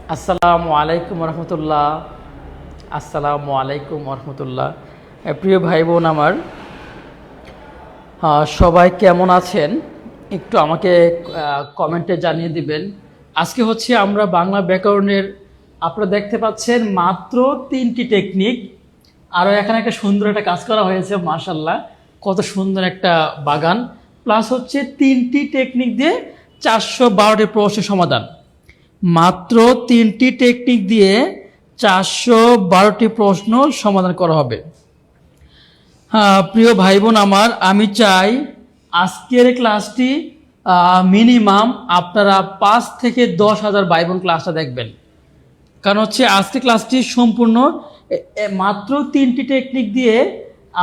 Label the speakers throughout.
Speaker 1: আসসালামু আলাইকুম রহমতুল্লাহ। আসসালামু আলাইকুম রহমতুল্লাহ। প্রিয় ভাই বোন আমার, সবাই কেমন আছেন একটু আমাকে কমেন্টে জানিয়ে দিবেন। আজকে হচ্ছে আমরা বাংলা ব্যাকরণের, আপনারা দেখতে পাচ্ছেন মাত্র 3টি টেকনিক। আরও এখানে একটা সুন্দর একটা কাজ করা হয়েছে, মাশাল্লাহ কত সুন্দর একটা বাগান। প্লাস হচ্ছে 3টি টেকনিক দিয়ে 412টি প্রশ্নের সমাধান। মাত্র 3টি টেকনিক দিয়ে 412টি প্রশ্ন সমাধান করা হবে। প্রিয় ভাই বোন আমার, আমি চাই আজকের ক্লাসটি মিনিমাম আপনারা 5 থেকে 10,000 ভাই বোন ক্লাসটা দেখবেন। কারণ হচ্ছে আজকের ক্লাসটি সম্পূর্ণ মাত্র 3টি টেকনিক দিয়ে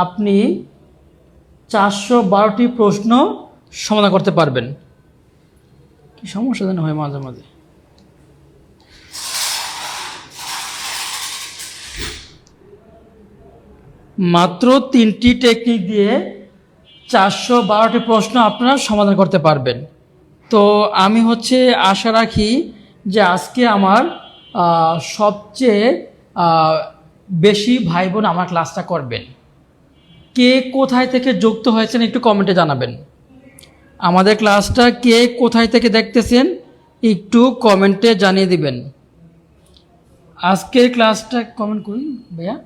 Speaker 1: আপনি 412টি প্রশ্ন সমাধান করতে পারবেন। কি সমস্যা যেন হয় মাঝে মাঝে। মাত্র 3টি টেকনিক দিয়ে 412টি প্রশ্ন আপনারা সমাধান করতে পারবেন। তো আমি হচ্ছে আশা রাখি যে আজকে আমার সবচেয়ে বেশি ভাই বোন আমার ক্লাসটা করবেন। কে কোথায় থেকে যুক্ত হয়েছেন একটু কমেন্টে জানাবেন। আমাদের ক্লাসটা কে কোথায় থেকে দেখতেছেন একটু কমেন্টে জানিয়ে দিবেন। আজকের ক্লাসটা কমেন্ট করুন ভাইয়া,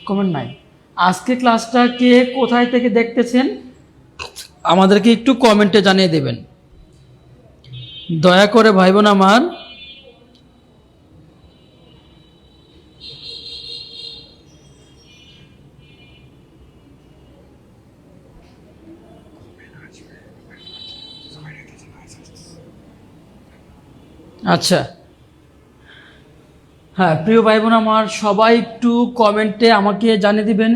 Speaker 1: কমেন্ট নাই। আজকে ক্লাসটা কে কোথায় থেকে দেখতেছেন আমাদেরকে একটু কমেন্টে জানিয়ে দেবেন দয়া করে ভাই বোন আমার। আচ্ছা, হ্যাঁ প্রিয় ভাই বোন আমার, সবাই একটু কমেন্টে আমাকে জানিয়ে দিবেন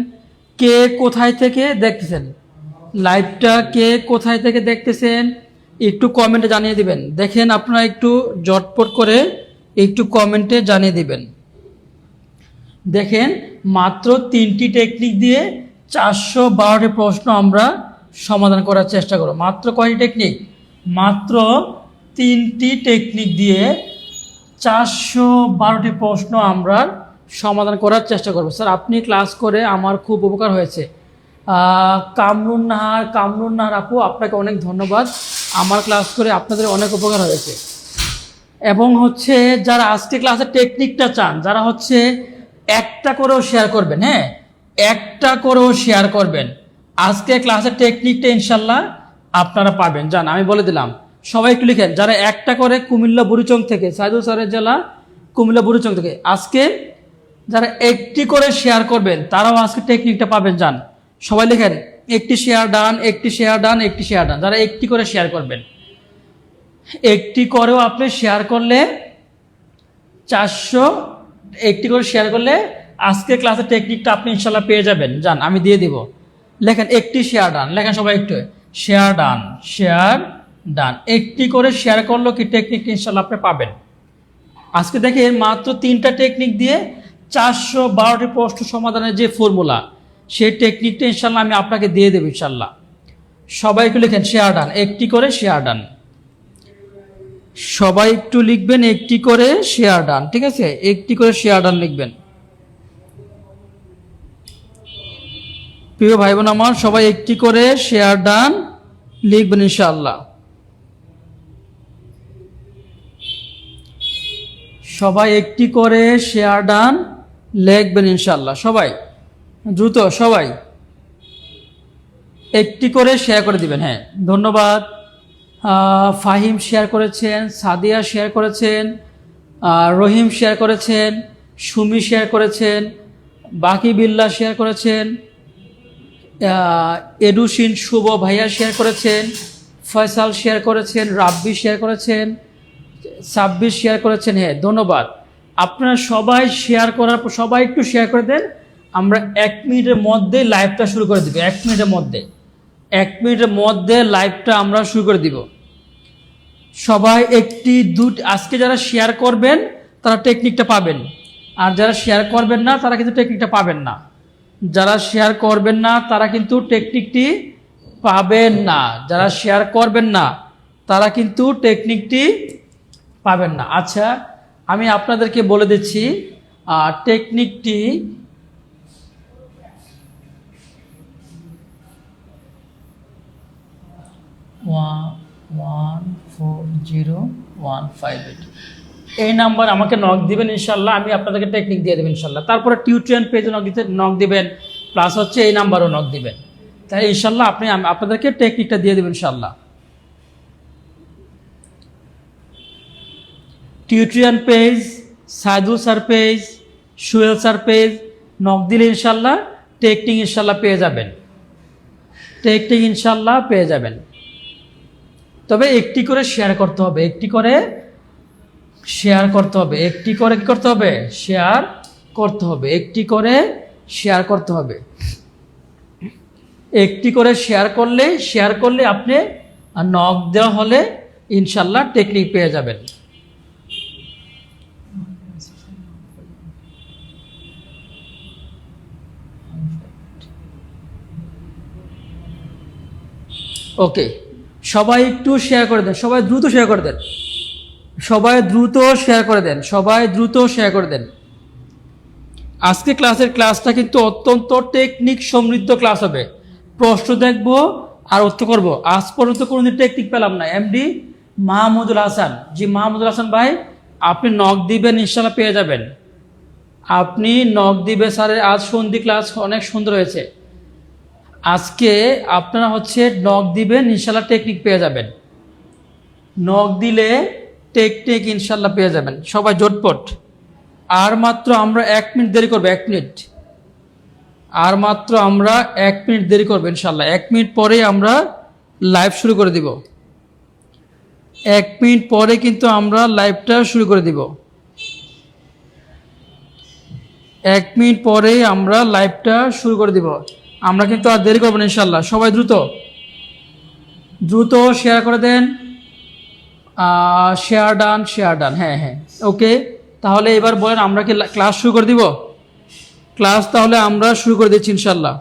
Speaker 1: কে কোথায় থেকে দেখতেছেন লাইভটা, কে কোথায় থেকে দেখতেছেন একটু কমেন্টে জানিয়ে দিবেন। দেখেন আপনারা একটু জটপট করে একটু কমেন্টে জানিয়ে দিবেন। দেখেন মাত্র 3টি টেকনিক দিয়ে 412টি প্রশ্ন আমরা সমাধান করার চেষ্টা করব। মাত্র কয়টি টেকনিক? মাত্র 3টি টেকনিক দিয়ে 412টি প্রশ্ন আমরা সমাধান করার চেষ্টা করব। স্যার আপনি ক্লাস করে আমার খুব উপকার হয়েছে। কামরুন নাহার আপু, আপনাকে অনেক ধন্যবাদ। আমার ক্লাস করে আপনাদের অনেক উপকার হয়েছে। এবং হচ্ছে যারা আজকে ক্লাসের টেকনিকটা চান, যারা হচ্ছে একটা করেও শেয়ার করবেন, হ্যাঁ একটা করেও শেয়ার করবেন, আজকে ক্লাসের টেকনিকটা ইনশাল্লাহ আপনারা পাবেন। জান আমি বলে দিলাম, সবাই একটু লিখেন যারা একটা করে কুমিল্লা বুড়িচং থেকে, সাইদুল স্যারের জেলা কুমিল্লা বুড়িচং থেকে, আজকে যারা একটি করে শেয়ার করবেন তারাও আজকে টেকনিকটা পাবেন। যান সবাই লিখেন একটি শেয়ার ডান, একটি শেয়ার ডান, একটি শেয়ার ডান। যারা একটি করে শেয়ার করবেন, একটি করেও আপনি শেয়ার করলে 400, একটি করে শেয়ার করলে আজকে ক্লাসের টেকনিকটা আপনি ইনশাল্লাহ পেয়ে যাবেন। যান আমি দিয়ে দিব, লেখেন একটি শেয়ার ডান, লেখেন সবাই একটু শেয়ার ডান, শেয়ার ডান। একটি করে শেয়ার করলো কি টেকনিকটা ইনশাল্লাহ আপনি পাবেন। আজকে দেখেন মাত্র 3টা টেকনিক দিয়ে 412টি প্রশ্ন সমাধানের যে ফর্মুলা, সেই টেকনিকটা ইনশাল্লাহ আমি আপনাকে দিয়ে দেবো ইনশাল্লাহ। সবাই একটু লিখেন শেয়ার ডান, একটি করে শেয়ার ডান। সবাই একটু লিখবেন একটি করে শেয়ার ডান, ঠিক আছে? একটি করে শেয়ার ডান লিখবেন। প্রিয় ভাই বোন আমার, সবাই একটি করে শেয়ার ডান লিখবেন ইনশাআল্লাহ। সবাই একটি করে শেয়ার ডান লিখবেন ইনশাআল্লাহ। সবাই দ্রুত, সবাই একটি করে শেয়ার করে দিবেন। হ্যাঁ ধন্যবাদ। ফাহিম শেয়ার করেছেন, সাদিয়া শেয়ার করেছেন, রহিম শেয়ার করেছেন, সুমি শেয়ার করেছেন, বাকি বিল্লাহ শেয়ার করেছেন, এডুসিন শুভ ভাইয়া শেয়ার করেছেন, ফয়সাল শেয়ার করেছেন, রাব্বি শেয়ার করেছেন, সাব্বির শেয়ার করেছেন। হ্যাঁ ধন্যবাদ। আপনারা সবাই শেয়ার করার পর সবাই একটু শেয়ার করে দেন। আমরা 1 মিনিটের মধ্যে লাইভটা শুরু করে দিব। 1 মিনিটের মধ্যে, 1 মিনিটের মধ্যে লাইভটা আমরা শুরু করে দিব। সবাই একটি আজকে যারা শেয়ার করবেন তারা টেকনিকটা পাবেন, আর যারা শেয়ার করবেন না তারা কিন্তু টেকনিকটা পাবেন না। যারা শেয়ার করবেন না তারা কিন্তু টেকনিকটি পাবেন না। যারা শেয়ার করবেন না তারা কিন্তু টেকনিকটি পাবেন না। আচ্ছা, আমি আপনাদেরকে বলে দিচ্ছি টেকনিকটি ওয়ান 14015 এই নাম্বার আমাকে নক দিবেন ইনশাল্লাহ, আমি আপনাদেরকে টেকনিক দিয়ে দেবেন ইনশাল্লাহ। তারপরে টিউটোরিয়াল পেজে নক দিবেন, প্লাস হচ্ছে এই নাম্বারও নক দিবেন, তাই ইনশাল্লাহ আপনাদেরকে টেকনিকটা দিয়ে দেবেন ইনশাল্লাহ। Tutorial page, Saidul sir page, Suhel sir page knock দিলে ইনশাল্লাহ টেকনিক ইনশাল্লাহ পেয়ে যাবেন, টেকনিক ইনশাল্লাহ পেয়ে যাবেন। তবে একটি করে শেয়ার করতে হবে, একটি করে শেয়ার করতে হবে, একটি করে কি করতে হবে, শেয়ার করতে হবে, একটি করে শেয়ার করতে হবে। একটি করে শেয়ার করলে আপনি নক দেওয়া হলে ইনশাল্লাহ টেকনিক পেয়ে যাবেন। ওকে, সবাই একটু শেয়ার করে দেন, সবাই দ্রুত শেয়ার করে দেন, সবাই দ্রুত শেয়ার করে দেন, সবাই দ্রুত শেয়ার করে দেন। আজকে ক্লাসটা কিন্তু অত্যন্ত টেকনিক সমৃদ্ধ ক্লাস হবে। প্রশ্ন দেখব আর উত্তর করব। আজ পর্যন্ত কোনোদিন টেকনিক পেলাম না। এমডি মাহমুদুল হাসান, জি মাহমুদুল হাসান ভাই, আপনি নক দিবেন ইনশাল্লাহ পেয়ে যাবেন। আপনি নক দিবে স্যারের আজ সন্ধি ক্লাস অনেক সুন্দর হয়েছে। আজকে আপনারা হচ্ছে নক দিবেন ইনশাল্লাহ টেকনিক পেয়ে যাবেন। নক দিলে টেকনিক ইনশাল্লাহ পেয়ে যাবেন। সবাই জটপট। আর মাত্র আমরা 1 মিনিট দেরি করবো, 1 মিনিট। আর মাত্র আমরা 1 মিনিট দেরি করবো ইনশাল্লাহ। 1 মিনিট পরে আমরা লাইভ শুরু করে দিব। 1 মিনিট পরে কিন্তু আমরা লাইভটা শুরু করে দিব। 1 মিনিট পরে আমরা লাইভটা শুরু করে দিব। আমরা কিন্তু আর দেরি করবো না ইনশাল্লাহ। সবাই দ্রুত দ্রুত শেয়ার করে দেন। শেয়ার ডান, হ্যাঁ হ্যাঁ, ওকে। তাহলে এবার বলেন আমরা কি ক্লাস শুরু করে দিব? ক্লাস তাহলে আমরা শুরু করে দিচ্ছি ইনশাল্লাহ।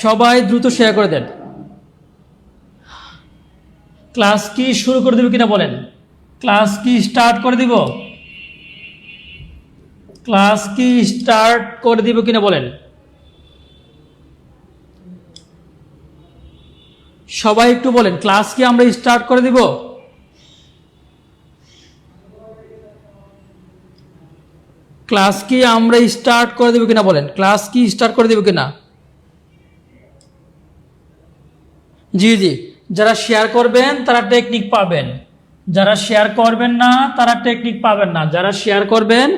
Speaker 1: সবাই দ্রুত শেয়ার করে দেন। ক্লাস কি শুরু করে দিব কিনা বলেন? ক্লাস কি স্টার্ট করে দিব? ক্লাস কি স্টার্ট করে দিব কিনা বলেন? সবাই একটু বলেন, ক্লাস কি আমরা স্টার্ট করে দিব? ক্লাস কি আমরা স্টার্ট করে দেব কিনা বলেন? ক্লাস কি স্টার্ট করে দেব কিনা? জি জি, যারা শেয়ার করবেন তারা টেকনিক পাবেন, যারা শেয়ার করবেন না তারা টেকনিক পাবেন না। যারা শেয়ার করবেন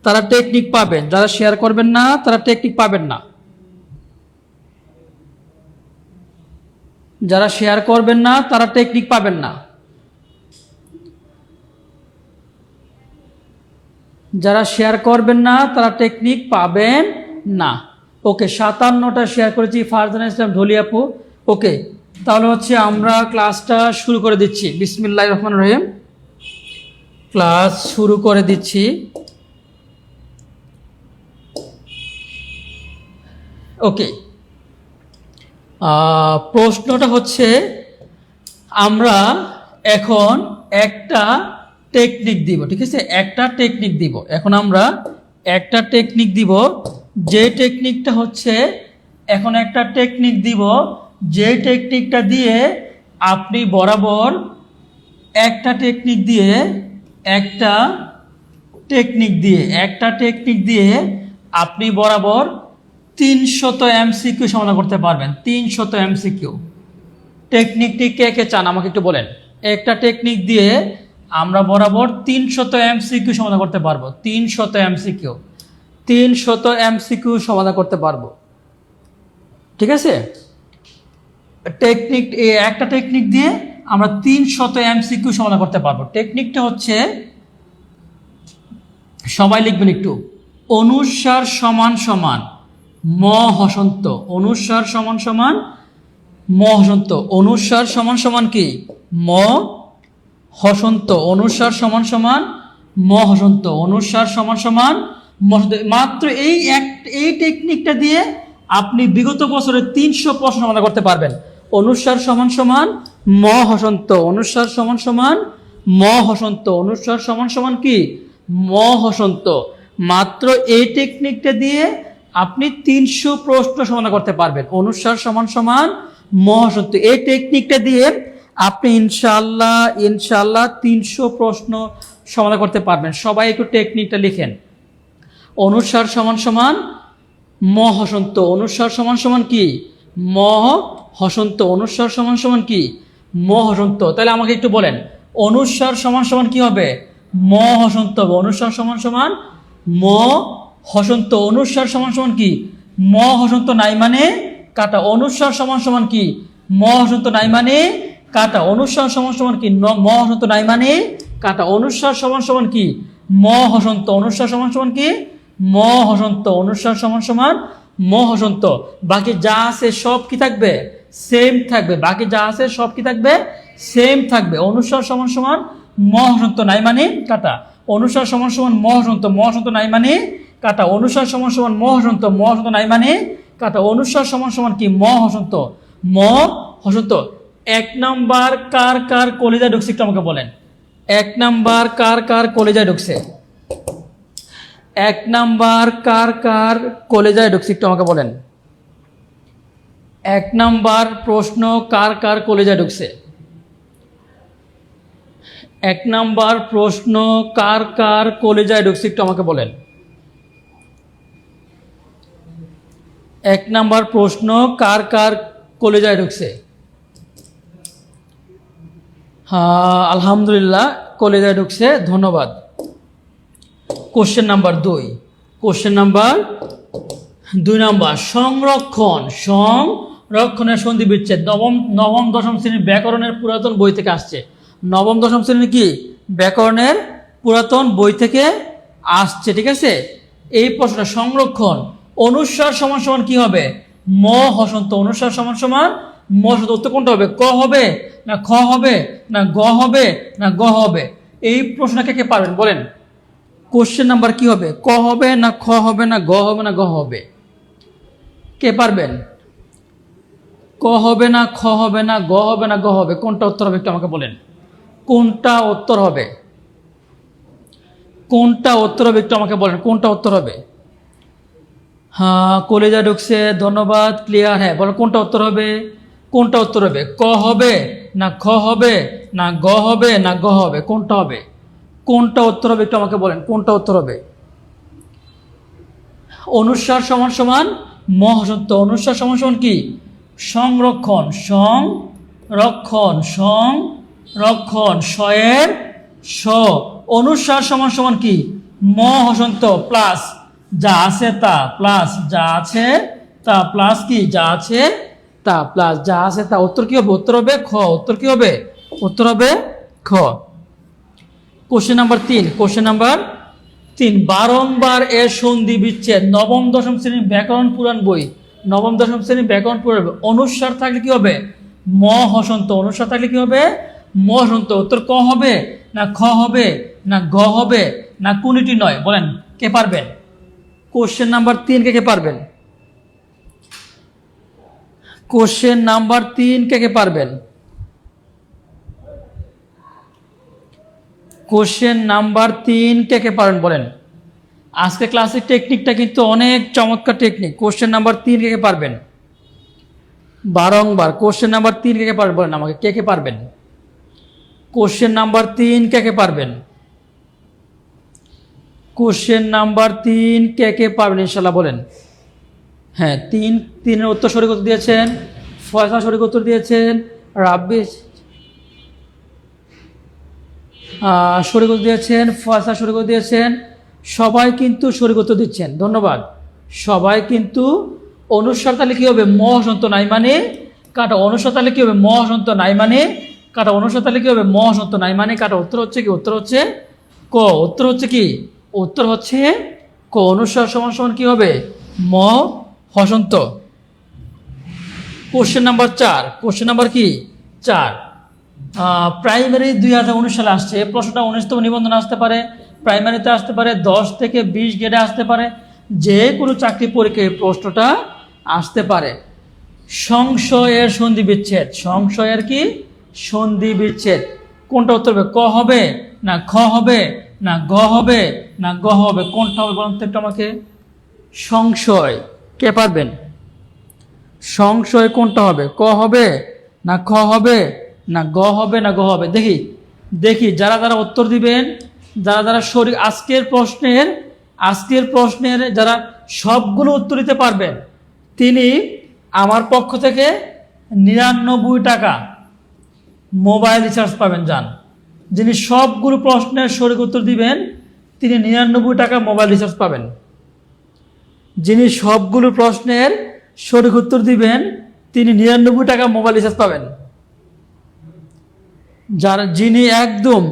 Speaker 1: তারা টেকনিক পাবেন, যারা শেয়ার করবেন না তারা টেকনিক পাবেন না। যারা শেয়ার করবেন না তারা টেকনিক পাবেন না। যারা শেয়ার করবেন না তারা টেকনিক পাবেন না। ওকে, 57টা শেয়ার করেছি। ফারজানা ইসলাম ঢলি আপু, ওকে। তাহলে হচ্ছে আমরা ক্লাসটা শুরু করে দিচ্ছি। বিসমিল্লাহির রহমানির রহিম, ক্লাস শুরু করে দিচ্ছি। ওকে, প্রশ্নটা হচ্ছে আমরা এখন একটা টেকনিক দিব, ঠিক আছে? একটা টেকনিক দিব। এখন আমরা একটা টেকনিক দিব, যে টেকনিকটা হচ্ছে এখন একটা টেকনিক দিব, যে টেকনিকটা দিয়ে আপনি বরাবর একটা টেকনিক দিয়ে আপনি বরাবর 300 MCQ সমাধান করতে পারবেন। 300 MCQ। টেকনিকটি কে কে চান আমাকে একটু বলেন। একটা টেকনিক দিয়ে আমরা বরাবর 300 MCQ সমাধান করতে পারবো। 300 MCQ সমাধান করতে পারবো, ঠিক আছে? একটা টেকনিক দিয়ে আমরা 300 MCQ সমাধান করতে পারবো। টেকনিকটা হচ্ছে, সবাই লিখবেন একটু, অনুসার সমান সমান ম হসন্ত। অনুসার সমান সমান ম হসন্ত। অনুসার সমান সমান কি? ম হসন্ত। অনুসার সমান সমান ম হসন্ত। অনুসার সমান সমান ম হসন্ত। মাত্র এই টেকনিকটা দিয়ে আপনি বিগত বছরের 300 প্রশ্ন সমাধান করতে পারবেন। অনুস্বার সমান সমান ম হসন্ত, অনুস্বার সমান সমান ম হসন্ত, অনুস্বার সমান সমান কি ম হসন্ত। মাত্র এই টেকনিকটা দিয়ে আপনি 300 প্রশ্ন সমাধান করতে পারবেন। অনুস্বার সমান সমান ম হসন্ত, এই টেকনিকটা দিয়ে আপনি ইনশাল্লাহ 300 প্রশ্ন সমাধান করতে পারবেন। সবাই একটু টেকনিকটা লিখেন। অনুস্বার সমান সমান ম হসন্ত, অনুস্বার সমান সমান কি ম হসন্ত, অনুস্বার সমান সমান কি ম হসন্ত। তাহলে আমাকে একটু বলেন অনুস্বার সমান সমান কি হবে ম হসন্ত হবে। অনুস্বার সমান সমান ম হসন্ত, অনুস্বার সমান সমান কি ম হসন্ত নাই মানে কাটা, অনুস্বার সমান সমান কি ম হসন্ত নাই মানে কাটা, অনুস্বার সমান সমান কি ম হসন্ত নাই মানে কাটা, অনুস্বার সমান সমান কি ম হসন্ত, অনুস্বার সমান সমান কি ম হসন্ত, অনুস্বার সমান সমান ম হসন্ত। বাকি যা আছে সব কি থাকবে সেম থাকবে, বাকি যা আছে সব কি থাকবে সেম থাকবে। অনুস্বার সমান সমান ম হসন্ত নাই মানে কাটা, অনুস্বার সমান সমান ম হসন্ত, ম হসন্ত নাই মানে কাটা, অনুস্বার সমান সমান ম হসন্ত, ম হসন্ত নাই মানে কাটা, অনুস্বার সমান সমান কি ম হসন্ত, ম হসন্ত। 1 নাম্বার কার কার কলিজায় ঢুকছে একটু আমাকে বলেন। 1 নাম্বার কার কার কলিজায় ঢুকছে, 1 নাম্বার কার কার কলিজায় ঢুকছে একটু আমাকে বলেন। 1 নাম্বার প্রশ্ন কার কার কলিজায় ঢুকছে, 1 নাম্বার প্রশ্ন কার কার কলিজায় ঢুকছে একটু আমাকে বলেন। 1 নাম্বার প্রশ্ন কার কার কলিজায় ঢুকছে। হ্যাঁ আলহামদুলিল্লাহ কলিজায় ঢুকছে, ধন্যবাদ। Question number 2, question number 2 number সংরক্ষণের সন্ধি বিচ্ছেদ নবম দশম শ্রেণীর ব্যাকরণের পুরাতন বই থেকে আসছে। নবম দশম শ্রেণীর কি ব্যাকরণের পুরাতন বই থেকে আসছে, ঠিক আছে। এই প্রশ্নটা সংরক্ষণ, অনুস্বার সমান সমান কি হবে ম হসন্ত, অনুস্বার সমান সমান ম হসন্ত। উত্তর কোনটা হবে, ক হবে না খ হবে না গ হবে না গ হবে। এই প্রশ্নটা কে পারবেন বলেন। কোশ্চেন নাম্বার কি হবে, ক হবে না খ হবে না গ হবে না গ হবে, কে পারবেন। ক হবে না খ হবে না গ হবে না গ হবে, কোনটা উত্তর হবে একটু আমাকে বলেন। কোনটা উত্তর হবে, কোনটা উত্তর হবে একটু আমাকে বলেন, কোনটা উত্তর হবে। হ্যাঁ কলেজা ঢুকছে, ধন্যবাদ, ক্লিয়ার। হ্যাঁ বলো কোনটা উত্তর হবে, কোনটা উত্তর হবে, ক হবে না খ হবে না গ হবে না গ হবে, কোনটা হবে, কোনটা উত্তর হবে একটু আমাকে বলেন, কোনটা উত্তর হবে। অনুস্বার সমান সমান ম হসন্ত, অনুস্বার সমান সমান কি সংরক্ষণ, সংরক্ষণ সংরক্ষণ শয়ের স, অনুস্বার সমান সমান কি ম হসন্ত প্লাস যা আছে তা প্লাস যা আছে তা প্লাস কি যা আছে তা প্লাস যা আছে তা। উত্তর কি হবে, উত্তর হবে খ, উত্তর কি হবে, উত্তর হবে খ। কোশ্চেন নাম্বার 3, কোশ্চেন নাম্বার 3 বারংবার এর সন্ধি বিচ্ছেদ নবম দশম শ্রেণীর ব্যাকরণ পুরাণ বই, নবম দশম শ্রেণীর ব্যাকরণ পুরাণ বই। অনুস্বার থাকলে কি হবে ম হসন্ত, অনুস্বার থাকলে কি হবে ম হসন্ত। উত্তর ক হবে না খ হবে না গ হবে না কোনটি নয়, বলেন কে পারবেন। কোশ্চেন নাম্বার 3 কে পারবেন, কোশ্চেন নাম্বার 3 কে পারবেন, কোশ্চেন নাম্বার 3 কে পারেন বলেন। আজকে ক্লাসের টেকনিকটা কিন্তু অনেক চমৎকার টেকনিক। কোশ্চেন নাম্বার 3 কে পারবেন, বারংবার কোশ্চেন নাম্বার 3 কে পারবেন বলেন আমাকে, কে পারবেন। কোশ্চেন নাম্বার 3 কে পারবেন, কোশ্চেন নাম্বার 3 কে পারবেন ইনশাল্লাহ বলেন। হ্যাঁ 3 উত্তর সঠিক উত্তর দিয়েছেন, ফয়সাল সঠিক উত্তর দিয়েছেন, রাব্বি সঠিক উত্তর দিয়েছেন, ফয়সাল সঠিক উত্তর দিয়েছেন, সবাই কিন্তু সঠিক উত্তর দিচ্ছেন, ধন্যবাদ। সবাই কিন্তু অনুস্বার তাহলে কি হবে ম হসন্ত নাই মানে কাটা, অনুস্বার তাহলে কি হবে ম হসন্ত নাই মানে কাটা, অনুস্বার তাহলে কি হবে ম হসন্ত নাই মানে কাটা। উত্তর হচ্ছে কি, উত্তর হচ্ছে ক, উত্তর হচ্ছে কি, উত্তর হচ্ছে ক। অনুস্বার সমান সমান কি হবে ম হসন্ত। কোশ্চেন নাম্বার 4, কোশ্চেন নাম্বার কি 4 প্রাইমারি 2019 সালে আসছে। এই প্রশ্নটা 19তম নিবন্ধনে আসতে পারে, প্রাইমারিতে আসতে পারে, 10 থেকে 20 গ্রেডে আসতে পারে, যে কোনো চাকরি পরীক্ষায় এই প্রশ্নটা আসতে পারে। সংশয়ের সন্ধি বিচ্ছেদ, সংশয়ের কি সন্ধি বিচ্ছেদ। কোনটা উত্তর হবে? ক হবে না খ হবে না গ হবে না গ হবে? কোনটা হবে বলুন তো একটু আমাকে। সংশয়, কে পারবেন? সংশয় কোনটা হবে? ক হবে না খ হবে না গ হবে না গ হবে? দেখি দেখি যারা যারা উত্তর দিবেন, যারা যারা আজকের প্রশ্নের যারা সবগুলো উত্তর দিতে পারবেন, তিনি আমার পক্ষ থেকে 99 টাকা মোবাইল রিচার্জ পাবেন। যান, যিনি সবগুলো প্রশ্নের সঠিক উত্তর দিবেন তিনি 99 টাকা মোবাইল রিচার্জ পাবেন। যিনি সবগুলো প্রশ্নের সঠিক উত্তর দিবেন তিনি 99 টাকা মোবাইল রিচার্জ পাবেন। যিনি একদম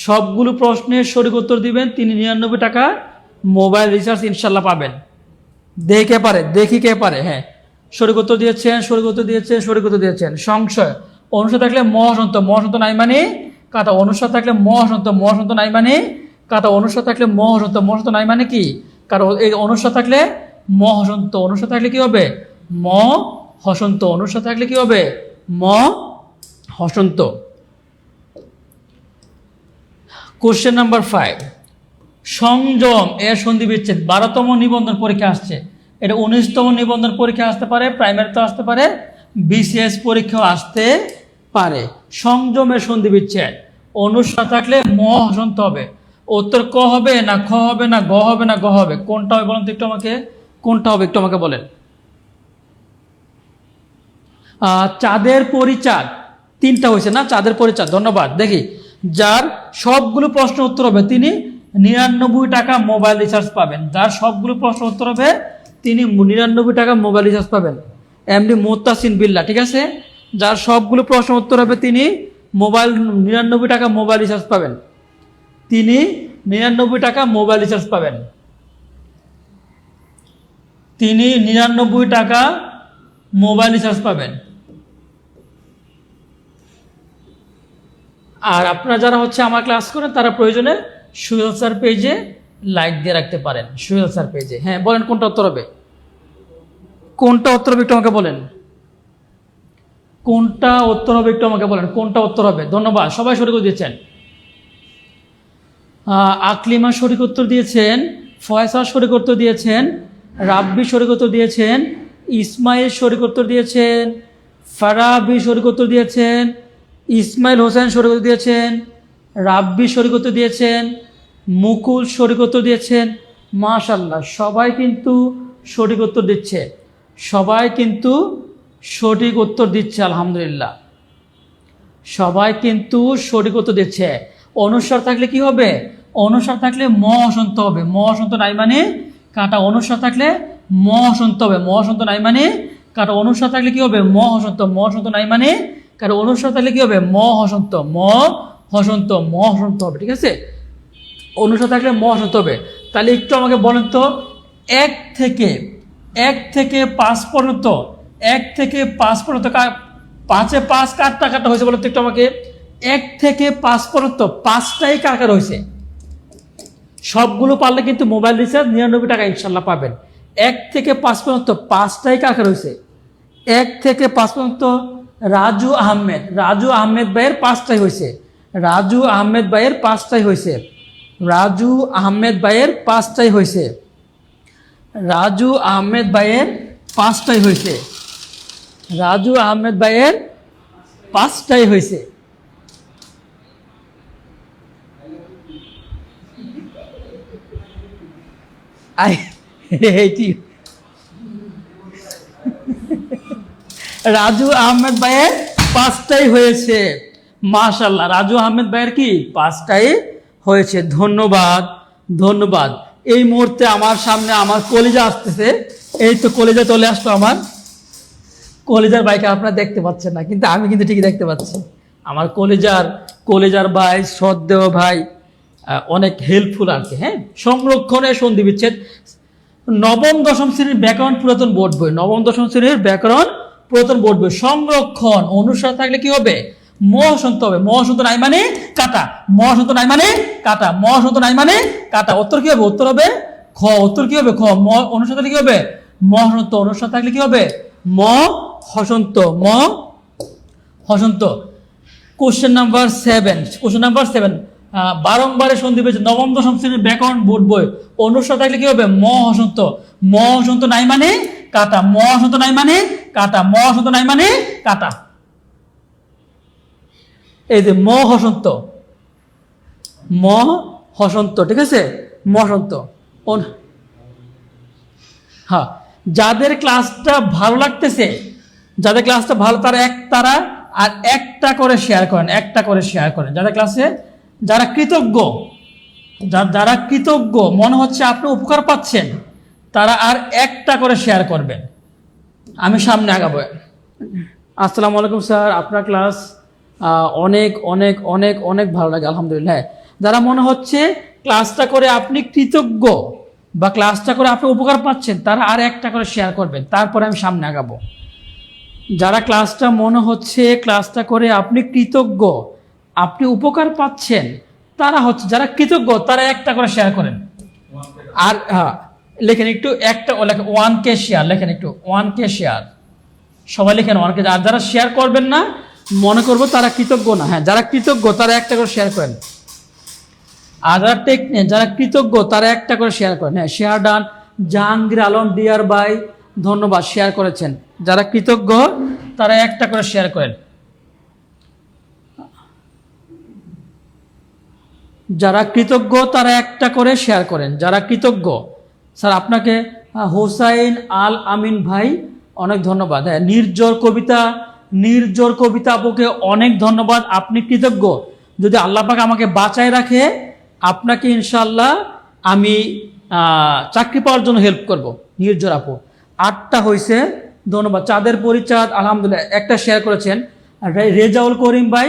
Speaker 1: সবগুলো প্রশ্নের সঠিক উত্তর দিবেন তিনি 99 টাকা মোবাইল রিচার্জ ইনশাল্লাহ পাবেন। দেখে পারে, দেখি কে পারে। হ্যাঁ, সঠিক উত্তর দিয়েছেন, সঠিক উত্তর দিয়েছেন, সঠিক উত্তর দিয়েছেন। সংশয়, অনুসার থাকলে মহাসন্ত, মহাসন্ত নাই মানে কাটা। অনুসার থাকলে মহাসন্ত, মহাসন্ত নাই মানে কাটা। অনুসার থাকলে মহাসন্ত, মহাসন্ত নাই মানে কি? কারণ এই অনুসার থাকলে মহাসন্ত, অনুসার থাকলে কি হবে? ম হসন্ত। অনুসার থাকলে কি হবে? ম হসন্ত। কোশ্চেন নাম্বার 5, সংযম এর সন্ধি বিচ্ছেদ। 12তম নিবন্ধন পরীক্ষা আসছে, এটা 19তম নিবন্ধন পরীক্ষা আসতে পারে, প্রাইমারিতেও আসতে পারে, বিসিএস পরীক্ষাও আসতে পারে। সংযমের সন্ধি বিচ্ছেদ, অনুসার থাকলে ম হসন্ত হবে। উত্তর ক হবে না খ হবে না গ হবে না গ হবে? কোনটা হবে বলেন তো একটু আমাকে, কোনটা হবে একটু আমাকে বলেন। চাঁদের পরিচাঁদ, 3টা হয়েছে না? চাঁদের পরিচাঁদ, ধন্যবাদ। দেখি যার সবগুলো প্রশ্ন উত্তর হবে তিনি 99 টাকা মোবাইল রিচার্জ পাবেন। যার সবগুলো প্রশ্ন উত্তর হবে তিনি 99 টাকা মোবাইল রিচার্জ পাবেন। এমডি মুত্তাসিন বিল্লাহ, ঠিক আছে? যার সবগুলো প্রশ্ন উত্তর হবে তিনি 99 টাকা মোবাইল রিচার্জ পাবেন। তিনি 99 টাকা মোবাইল রিচার্জ পাবেন। তিনি 99 টাকা মোবাইল রিচার্জ পাবেন। আর আপনারা যারা হচ্ছে আমার ক্লাস করেন তারা প্রয়োজনে সুহেল স্যার পেজে লাইক দিয়ে রাখতে পারেন, সুহেল স্যার পেজে। হ্যাঁ, বলেন কোনটা উত্তর হবে? কোনটা উত্তর হবে একটু আমাকে বলেন। কোনটা উত্তর হবে একটু আমাকে বলেন, কোনটা উত্তর হবে? ধন্যবাদ, সবাই সঠিক উত্তর দিয়েছেন। আকলিমা সঠিক উত্তর দিয়েছেন, ফয়সাল সঠিক উত্তর দিয়েছেন, রাব্বি সঠিক উত্তর দিয়েছেন, ইসমাইল সঠিক উত্তর দিয়েছেন, ফারাবি সঠিক উত্তর দিয়েছেন, ইসমাইল হোসেন সঠিক উত্তর দিয়েছেন, রাব্বি সঠিক উত্তর দিয়েছেন, মুকুল সঠিক উত্তর দিয়েছেন। মাশাআল্লাহ, সবাই কিন্তু সঠিক উত্তর দিচ্ছে, সবাই কিন্তু সঠিক উত্তর দিচ্ছে। আলহামদুলিল্লাহ, সবাই কিন্তু সঠিক উত্তর দিচ্ছে। অনুসার থাকলে কি হবে? অনুসার থাকলে ম হসন্ত হবে। ম হসন্ত নাই মানে কাটা। অনুসার থাকলে ম হসন্ত হবে। ম হসন্ত নাই মানে কাটা। অনুসার থাকলে কি হবে? ম হসন্ত। ম হসন্ত নাই মানে কারণ অনুসার থাকলে কি হবে? ম হসন্ত, ম হসন্ত, ম হসন্ত হবে, ঠিক আছে? অনুসার থাকলে ম হসন্ত হবে। তাহলে একটু আমাকে বলেন তো, 1 থেকে 5 পর্যন্ত, 1 থেকে 5 পর্যন্ত 5-এ 5 কার টাকাটা হয়েছে বলেন তো একটু আমাকে। 1 থেকে 5 পর্যন্ত 5টাই কার হয়েছে? সবগুলো পারলে কিন্তু মোবাইল রিচার্জ 99 টাকা ইনশাল্লাহ পাবেন। 1 থেকে 5 পর্যন্ত 5টাই কার হয়েছে? 1 থেকে 5 পর্যন্ত রাজু আহমেদ, রাজু আহমেদ ভাইয়ের 5টাই হয়েছে। রাজু আহমেদ ভাইয়ের 5টাই হয়েছে। রাজু আহমেদ ভাইয়ের 5টাই হয়েছে। রাজু আহমেদ ভাইয়ের 5টাই হয়েছে। রাজু আহমেদ ভাইয়ের 5টাই হয়েছে। রাজু আহমেদ ভাইয়ের 5টাই হয়েছে। মাশাআল্লাহ, রাজু আহমেদ ভাইয়ের কি 5টাই হয়েছে। ধন্যবাদ, ধন্যবাদ। এই মুহূর্তে আমার সামনে আমার কলিজা আসতেছে। এই তো কলিজা চলে আসলো আমার। কলিজার ভাইকে আপনারা দেখতে পাচ্ছেন না, কিন্তু আমি কিন্তু ঠিকই দেখতে পাচ্ছি। আমার কলিজার ভাই, শ্রদ্ধেয় ভাই, অনেক হেল্পফুল আর কি। হ্যাঁ, সংরক্ষণের সন্ধি বিচ্ছেদ, নবম দশম শ্রেণীর ব্যাকরণ পুরাতন বোর্ড বই, নবম দশম শ্রেণীর ব্যাকরণ পুরাতন বোর্ড বই। সংরক্ষণ অনুসার থাকলে কি হবে? মহাসন্ত হবে। মহাসন্ত নাই মানে কাটা। মহাসন্ত নাই মানে কাটা। মহাসন্ত নাই মানে কাটা। উত্তর কি হবে? উত্তর হবে খ। উত্তর কি হবে? খ। অনুসার থাকলে কি হবে? মহাসন্ত। অনুসার থাকলে কি হবে? ম হসন্ত, ম হসন্ত। কোশ্চেন নাম্বার 7 বারংবারে সন্ধি পেয়েছে নবম দশম শ্রেণীর ব্যাকরণ বোর্ড বই, অনুসার থাকলে কি হবে? ম হসন্ত, ম হসন্ত নাই মানে কাটা, ম হসন্ত নাই মানে কাটা, ম হসন্ত নাই মানে কাটা। এই যে ম হসন্ত, ম হসন্ত, ঠিক আছে, ম হসন্ত। হ্যাঁ, যাদের ক্লাসটা ভালো লাগতেছে, যাদের ক্লাসটা ভালো তারা আর একটা করে শেয়ার করেন, একটা করে শেয়ার করেন। যাদের ক্লাসে যারা কৃতজ্ঞ, যারা কৃতজ্ঞ মনে হচ্ছে আপনি উপকার পাচ্ছেন, তারা আর একটা করে শেয়ার করবেন। আমি সামনে আগাবো। আসসালামু আলাইকুম স্যার, আপনার ক্লাস অনেক অনেক অনেক অনেক ভালো লাগে আলহামদুলিল্লাহ। যারা মনে হচ্ছে ক্লাসটা করে আপনি কৃতজ্ঞ বা ক্লাসটা করে আপনি উপকার পাচ্ছেন, তারা আর একটা করে শেয়ার করবেন, তারপরে আমি সামনে আগাবো। যারা ক্লাসটা মনে হচ্ছে ক্লাসটা করে আপনি কৃতজ্ঞ, আপনি উপকার পাচ্ছেন, তারা হচ্ছে যারা কৃতজ্ঞ, তারা একটা করে শেয়ার করেন। আর হ্যাঁ, লেখেন একটু একটা 1K শেয়ার, লেখেন একটু 1K শেয়ার, সবাই লেখেন 1K। আর যারা শেয়ার করবেন না, মনে করবো তারা কৃতজ্ঞ না। হ্যাঁ, যারা কৃতজ্ঞ তারা একটা করে শেয়ার করেন। আর যারা কৃতজ্ঞ তারা একটা করে শেয়ার করেন। হ্যাঁ, share done. Jahangir Alam dear ভাই ধন্যবাদ, শেয়ার করেছেন। যারা কৃতজ্ঞ তারা একটা করে শেয়ার করেন। যারা কৃতজ্ঞ তারা একটা করে শেয়ার করেন, যারা কৃতজ্ঞ। স্যার আপনাকে হোসাইন আল আমিন ভাই অনেক ধন্যবাদ। হ্যাঁ, নির্জর কবিতা আপুকে অনেক ধন্যবাদ, আপনি কৃতজ্ঞ। যদি আল্লাহ পাক আমাকে বাঁচায় রাখে, আপনাকে ইনশাল্লাহ আমি চাকরি পাওয়ার জন্য হেল্প করব। নির্জর আপু 8টা হয়েছে, ধন্যবাদ। চাঁদের পরিচাঁদ আলহামদুলিল্লাহ একটা শেয়ার করেছেন। রেজাউল করিম ভাই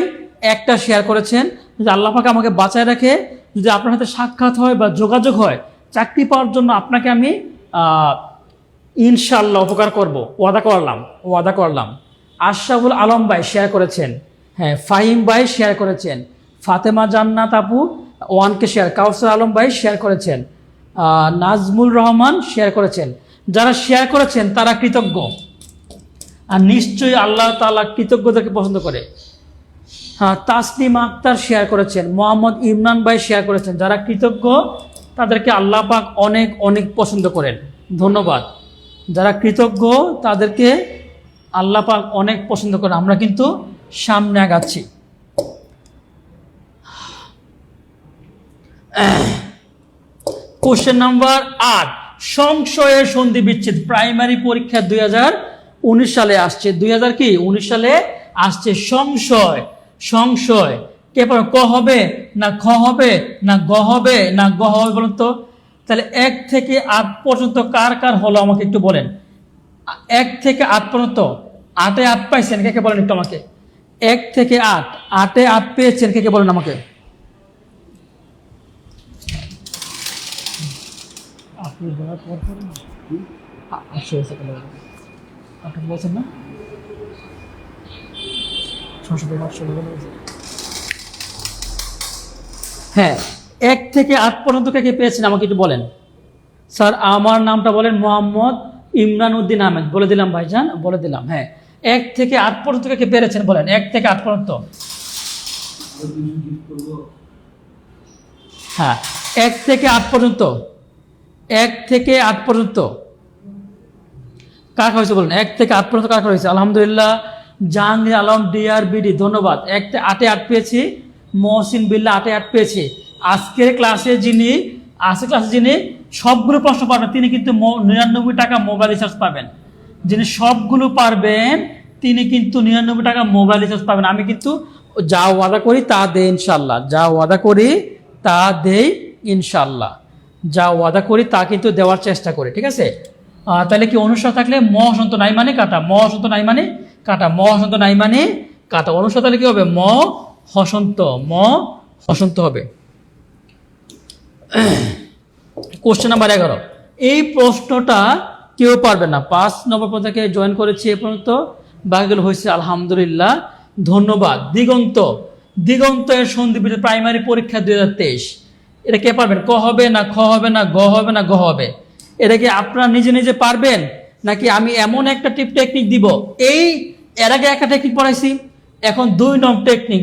Speaker 1: একটা শেয়ার করেছেন। যদি আল্লাহ পাক আমাকে বাঁচায় রাখে, যদি আপনার সাথে সাক্ষাৎ হয় বা যোগাযোগ হয়, চাকরি পাওয়ার জন্য আপনাকে আমি ইনশাল্লাহ উপকার করব, ওয়াদা করলাম। আশরাফুল আলম ভাই শেয়ার করেছেন। হ্যাঁ, ফাহিম ভাই শেয়ার করেছেন। ফাতেমা জান্নাত আপু 1K শেয়ার। কাউসার আলম ভাই শেয়ার করেছেন। নাজমুল রহমান শেয়ার করেছেন। যারা শেয়ার করেছেন তারা কৃতজ্ঞ, আর নিশ্চয়ই আল্লাহ তাআলা কৃতজ্ঞতাকে পছন্দ করে। হ্যাঁ, তাসলিম আক্তার শেয়ার করেছেন। মোহাম্মদ ইমরান ভাই শেয়ার করেছেন। যারা কৃতজ্ঞ তাদেরকে আল্লাহ পাক অনেক অনেক পছন্দ করেন, ধন্যবাদ। যারা কৃতজ্ঞ তাদেরকে আল্লাহ পাক অনেক পছন্দ করেন। আমরা কিন্তু সামনে আগাচ্ছি। কোশ্চেন নাম্বার 8, সংশয়ের সন্ধি বিচ্ছেদ। প্রাইমারি পরীক্ষা 2019 সালে আসছে, 2019 সালে আসছে। সংশয় কে পারে? ক হবে না খ হবে না গ হবে না গ হবে বলুন তো? তাহলে 1 থেকে 8 পর্যন্ত কার কার হলো আমাকে একটু বলেন। 1 থেকে 8 পর্যন্ত, 8-এ 8 পাইছেন কে কে বলেন একটু আমাকে। 1 থেকে 8, 8-এ 8 পেয়েছেন কে কে বলেন আমাকে। আপনি বলার পর আপনি বলছেন না হ্যাঁ, 1 থেকে 8 পর্যন্ত কে কে পেয়েছেন আমাকে একটু বলেন। স্যার আমার নামটা বলেন, মোহাম্মদ ইমরান উদ্দিন আহমেদ। বলে দিলাম ভাইজান, বলে দিলাম। হ্যাঁ, 1 থেকে 8 পর্যন্ত কে কে পেরেছেন বলেন। 1 থেকে 8 পর্যন্ত। হ্যাঁ, 1 থেকে 8 পর্যন্ত, 1 থেকে 8 পর্যন্ত কার হয়েছে বলেন। 1 থেকে 8 পর্যন্ত কার হয়েছে? আলহামদুলিল্লাহ, জাহাঙ্গীর আলম ডিআরবিডি ধন্যবাদ। 8-এ 8 পেয়েছি। মহসিন বিল্লাহ 8-এ 8 পেয়েছি। আজকের ক্লাসে যিনি সবগুলো প্রশ্ন পারবেন, তিনি কিন্তু 99 টাকা মোবাইল রিচার্জ পাবেন। যিনি সবগুলো পারবেন তিনি কিন্তু 99 টাকা মোবাইল রিচার্জ পাবেন। আমি কিন্তু যা ওয়াদা করি তা দেই ইনশাল্লাহ, যা ওয়াদা করি তা দেই ইনশাল্লাহ, যা ওয়াদা করি তা কিন্তু দেওয়ার চেষ্টা করি, ঠিক আছে? তাহলে কি অনুসার থাকলে ম হসন্ত নাই মানে কাটা, ম হসন্ত নাই মানে কাটা, ম হসন্ত নাই মানে কাটা। অনুসার তাহলে কি হবে? ম হসন্ত হবে। কোশ্চেন নাম্বার 11, এই প্রশ্নটা কেউ পারবে না। 5 নম্বর থেকে জয়েন করেছি এ পর্যন্ত, বাকিগুলো হয়েছে আলহামদুলিল্লাহ, ধন্যবাদ। দিগন্ত এর সন্ধি বিচ্ছেদ প্রাইমারি পরীক্ষা 2023, এটা কে পারবেন? ক হবে না খ হবে না গ হবে না গ হবে? এটা কি আপনারা নিজে নিজে পারবেন নাকি আমি এমন একটা টেকনিক দিব? এই এর আগে একটা টেকনিক পড়াইছি, এখন 2 নং টেকনিক,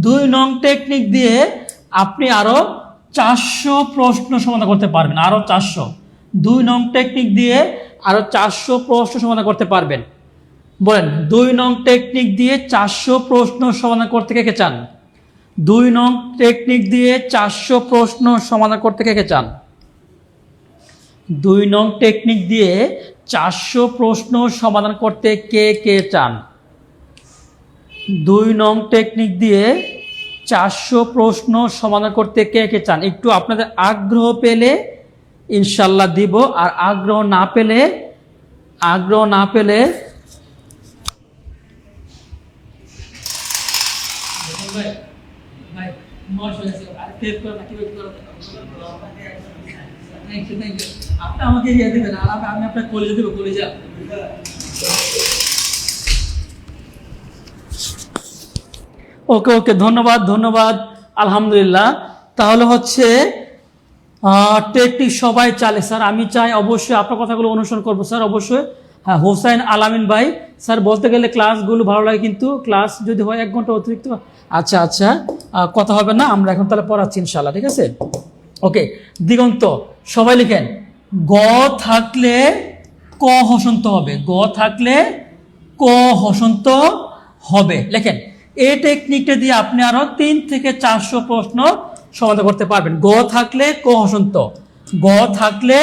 Speaker 1: 2 নং টেকনিক দিয়ে আপনি আরো 400 প্রশ্ন সমাধান করতে পারবেন, আরো 400। 2 নং টেকনিক দিয়ে আরো 400 প্রশ্ন সমাধান করতে পারবেন। বলেন 2 নং টেকনিক দিয়ে 400 প্রশ্ন সমাধান করতে কে কে চান? 2 নং টেকনিক দিয়ে 400 প্রশ্ন সমাধান করতে কে কে চান? 2 নং টেকনিক দিয়ে 400 প্রশ্ন সমাধান করতে কে কে চান? 2 নং টেকনিক দিয়ে 400 প্রশ্ন সমাধান করতে কে কে চান? একটু আপনাদের আগ্রহ পেলে ইনশাল্লাহ দিব, আর আগ্রহ না পেলে আপনি আমাকে ইয়ে দেবেন, আর আমি আপনার কলেজে দেবো, কলেজে। ওকে ওকে, ধন্যবাদ আলহামদুলিল্লাহ। তাহলে হচ্ছে টেকনিক সবাই চালে স্যার, আমি চাই অবশ্যই আপনার কথাগুলো অনুসরণ করবো স্যার, অবশ্যই। হ্যাঁ, হোসাইন আলামিন ভাই, স্যার বলতে গেলে ক্লাসগুলো ভালো লাগে, কিন্তু ক্লাস যদি হয় 1 ঘন্টা অতিরিক্ত, আচ্ছা কথা হবে না, আমরা এখন তাহলে পড়াচ্ছি ইনশাল্লাহ, ঠিক আছে? ওকে, দিগন্ত সবাই লিখেন, গ থাকলে ক হসন্ত হবে, গ থাকলে ক হসন্ত হবে, লেখেন। এই টেকনিকটা দিয়ে আপনি আরো 3 থেকে 400 প্রশ্ন সমাধান করতে পারবেন। গ থাকলে ক হসন্ত, গ থাকলে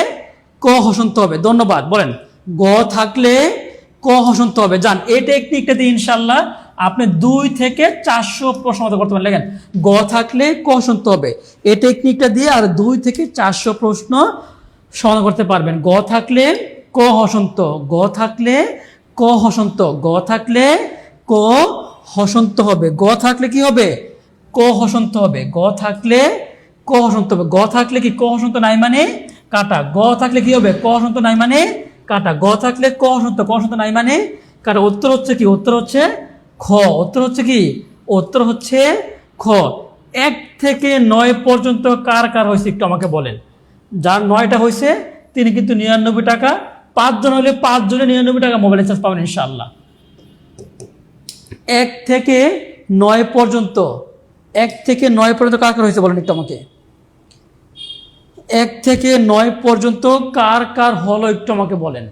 Speaker 1: ক হসন্ত হবে। ধন্যবাদ। বলেন গ থাকলে ক হসন্ত হবে। যান, এই টেকনিকটা দিয়ে ইনশাল্লাহ আপনি 2 থেকে 400 প্রশ্ন সমাধান করতে পারেন। লেখেন গ থাকলে ক হসন্ত হবে, এই টেকনিকটা দিয়ে আর 2 থেকে 400 প্রশ্ন সমাধান করতে পারবেন। গ থাকলে ক হসন্ত, গ থাকলে ক হসন্ত, গ থাকলে ক হসন্ত হবে। গ থাকলে কি হবে? ক হসন্ত হবে। গ থাকলে ক হসন্ত হবে। গ থাকলে কি ক হসন্ত নাই মানে কাটা। গ থাকলে কি হবে? ক হসন্ত নাই মানে কাটা। গ থাকলে ক হসন্ত, ক হসন্ত নাই মানে কাটা। উত্তর হচ্ছে কি? উত্তর হচ্ছে খ। উত্তর হচ্ছে কি? উত্তর হচ্ছে খ। 1 থেকে 9 পর্যন্ত কার কার হয়েছে একটু আমাকে বলেন। যার 9টা হয়েছে তিনি কিন্তু 99 টাকা, 5 জন হলে 5 জনে 99 টাকা মোবাইল রিচার্জ পাবেন ইনশাআল্লাহ। 1 থেকে 9 পর্যন্ত, 1 থেকে 9 পর্যন্ত কার কার হয়েছে বলেন একটু আমাকে। 1 থেকে 9 পর্যন্ত কার কার হলো একটু আমাকে বলেন।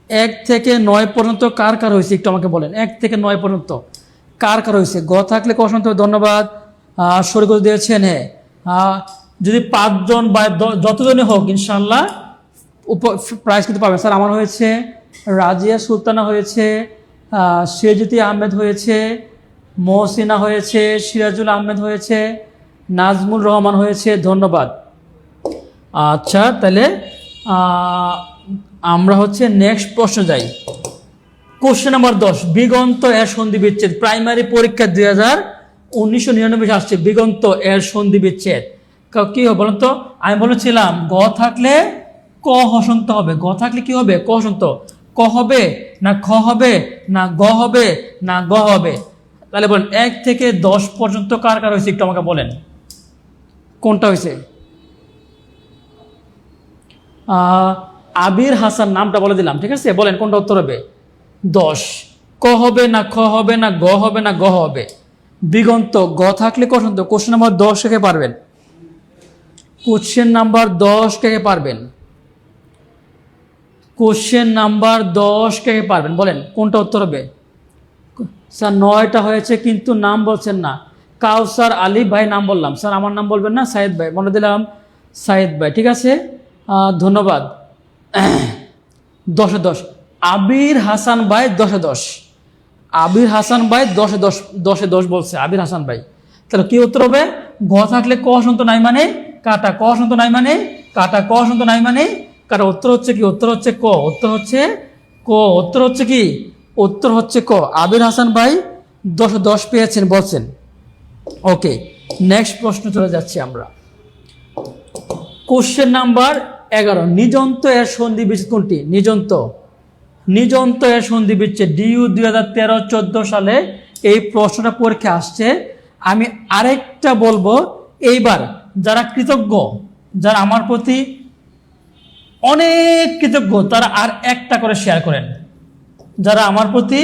Speaker 1: 1 থেকে 9 পর্যন্ত কার কার হয়েছে একটু আমাকে বলেন। 1 থেকে 9 পর্যন্ত কার কার হয়েছে? গ থাকলে ক হসন্ত। ধন্যবাদ, শুরু করে দিয়েছেন। হ্যাঁ, যদি 5 জন বা যতজনই হোক ইনশাল্লাহ প্রাইজ কিন্তু পাবেন। স্যার আমার হয়েছে, রাজিয়া সুলতানা হয়েছে, সিরাজুতি আহমেদ হয়েছে, মহসিনা হয়েছে, সিরাজুল আহমেদ হয়েছে, নাজমুল রহমান হয়েছে। ধন্যবাদ। আচ্ছা, তাহলে আমরা হচ্ছে নেক্সট প্রশ্ন যাই। কোশ্চেন নাম্বার 10, বিগন্ত এর সন্ধি বিচ্ছেদ। প্রাইমারি পরীক্ষা 1999 আসছে, বিগন্ত এর সন্ধি বিচ্ছেদ কি হবে বলুন তো? আমি বলেছিলাম গ থাকলে ক হসন্ত হবে। গ থাকলে কি হবে? ক হসন্ত। ক হবে না খ হবে না গ হবে না গ হবে? তাহলে বলেন 1 থেকে 10 পর্যন্ত কার কার হয়েছে একটু আমাকে বলেন, কোনটা হয়েছে? আবির হাসান নামটা বলে দিলাম, ঠিক আছে? বলেন কোনটা উত্তর হবে? 10। ক হবে না খ হবে না গ হবে না গ হবে? দিগন্ত গ থাকলে ক হসন্ত। কোশ্চেন নাম্বার 10 কে পারবেন? কোশ্চেন নাম্বার 10 কে পারবেন? কোশ্চেন নাম্বার 10 কে পারবেন? বলেন কোনটা উত্তর হবে? স্যার 9টা হয়েছে কিন্তু নাম বলছেন না। কাউসার আলী ভাই নাম বললাম, স্যার আমার নাম বলবেন না। সাইদ ভাই বলে দিলাম, সাইদ ভাই, ঠিক আছে, ধন্যবাদ। 10-এ 10। আবির হাসান ভাই 10-এ 10। আবির হাসান ভাই 10-এ 10, 10-এ 10 বলছে আবির হাসান ভাই। তাহলে কি উত্তর হবে? গ থাকলে ক হসন্ত নাই মানে কাটা, ক হসন্ত নাই মানে কাটা, ক হসন্ত নাই মানে কাটা। উত্তর হচ্ছে কি? উত্তর হচ্ছে ক। উত্তর হচ্ছে ক। উত্তর হচ্ছে কি? উত্তর হচ্ছে ক। আবির হাসান ভাই 10-এ 10 পেয়েছেন বলছেন। ওকে, নেক্সট প্রশ্ন চলে যাচ্ছি আমরা। কোশ্চেন নাম্বার 11, নিযন্ত এর সন্ধি বিচ্ছেদ কোনটি? নিযন্ত, নিযন্ত এর সন্ধি বিচ্ছেদ। ডিইউ 2013-14 সালে এই প্রশ্নটা পরীক্ষা আসছে। আমি আরেকটা বলবো, এইবার যারা কৃতজ্ঞ, যারা আমার প্রতি অনেক কৃতজ্ঞ তারা আর একটা করে শেয়ার করেন। যারা আমার প্রতি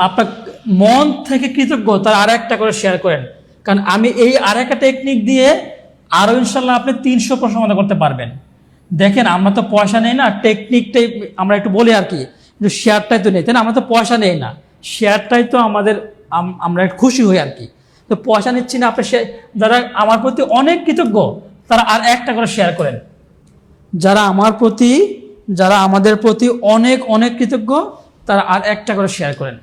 Speaker 1: আপনার মন থেকে কৃতজ্ঞ তারা আর একটা করে শেয়ার করেন, কারণ আমি এই আর একটা টেকনিক দিয়ে আরও ইনশাল্লাহ আপনি 300 প্রশ্ন সমাধান করতে পারবেন। দেখেন আমরা তো পয়সা নেই না, টেকনিকটাই আমরা একটু বলি আর কি, কিন্তু শেয়ারটাই তো নেই, তাই না? আমরা তো পয়সা নেই না, শেয়ারটাই তো আমাদের আমরা একটু খুশি হই আর কি। তো পয়সা নিচ্ছি না, আপনি যারা আমার প্রতি অনেক কৃতজ্ঞ তারা আর একটা করে শেয়ার করেন। যারা আমাদের প্রতি অনেক অনেক কৃতজ্ঞ তারা আর একটা করে শেয়ার করেন।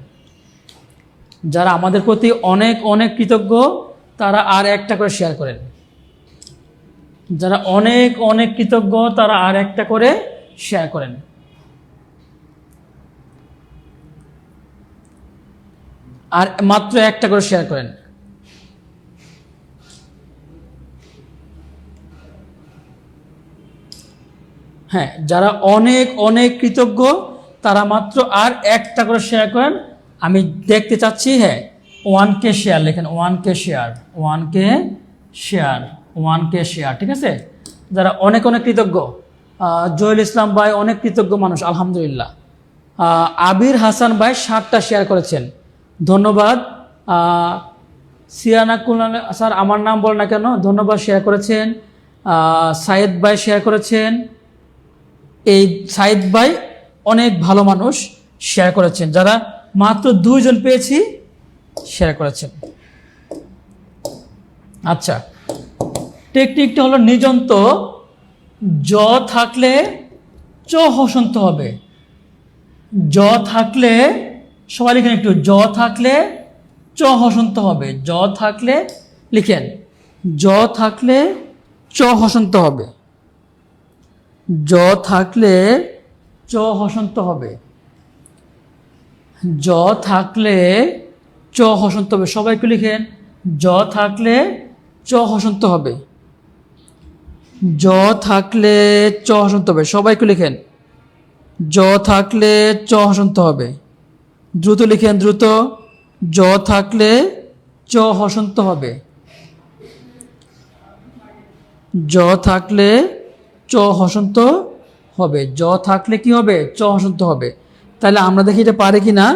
Speaker 1: যারা আমাদের প্রতি অনেক অনেক কৃতজ্ঞ তারা আর একটা করে শেয়ার করেন। যারা অনেক অনেক কৃতজ্ঞ তারা আর একটা করে শেয়ার করেন। আর মাত্র একটা করে শেয়ার করেন। হ্যাঁ, যারা অনেক অনেক কৃতজ্ঞ তারা মাত্র আর একটা করে শেয়ার করেন। আমি দেখতে চাচ্ছি, হ্যাঁ 1K শেয়ার লেখেন, 1K share, 1K share, 1K share, ঠিক আছে? যারা অনেক অনেক কৃতজ্ঞ, জহির ইসলাম ভাই অনেক কৃতজ্ঞ মানুষ, আলহামদুলিল্লাহ। আবির হাসান ভাই 7টা শেয়ার করেছেন, ধন্যবাদ। সিয়ানা কুলাল স্যার আমার নাম বল না কেন, ধন্যবাদ, শেয়ার করেছেন। সাইদ ভাই শেয়ার করেছেন। এই সাইদ ভাই অনেক ভালো মানুষ, শেয়ার করেছেন। যারা মাত্র 2 জন পেয়েছি শেয়ার করেছেন। আচ্ছা, টেকনিকটা হলো নিযন্ত জ থাকলে চ হসন্ত হবে। জ থাকলে সবাই লিখেন একটু, জ থাকলে চ হসন্ত হবে। জ থাকলে লিখেন, জ থাকলে চ হসন্ত হবে। জ থাকলে চ হসন্ত হবে। জ থাকলে চ হসন্ত হবে, সবাইকে লিখেন, জ থাকলে চ হসন্ত হবে। জ থাকলে চ হসন্ত হবে, সবাইকে লিখেন, জ থাকলে চ হসন্ত হবে। দ্রুত লিখেন, দ্রুত, জ থাকলে চ হসন্ত হবে। জ থাকলে চ হসন্ত হবে। জ থাকলে কি হবে? চ হসন্ত হবে। তাহলে আমরা দেখি এটা পারে কি না।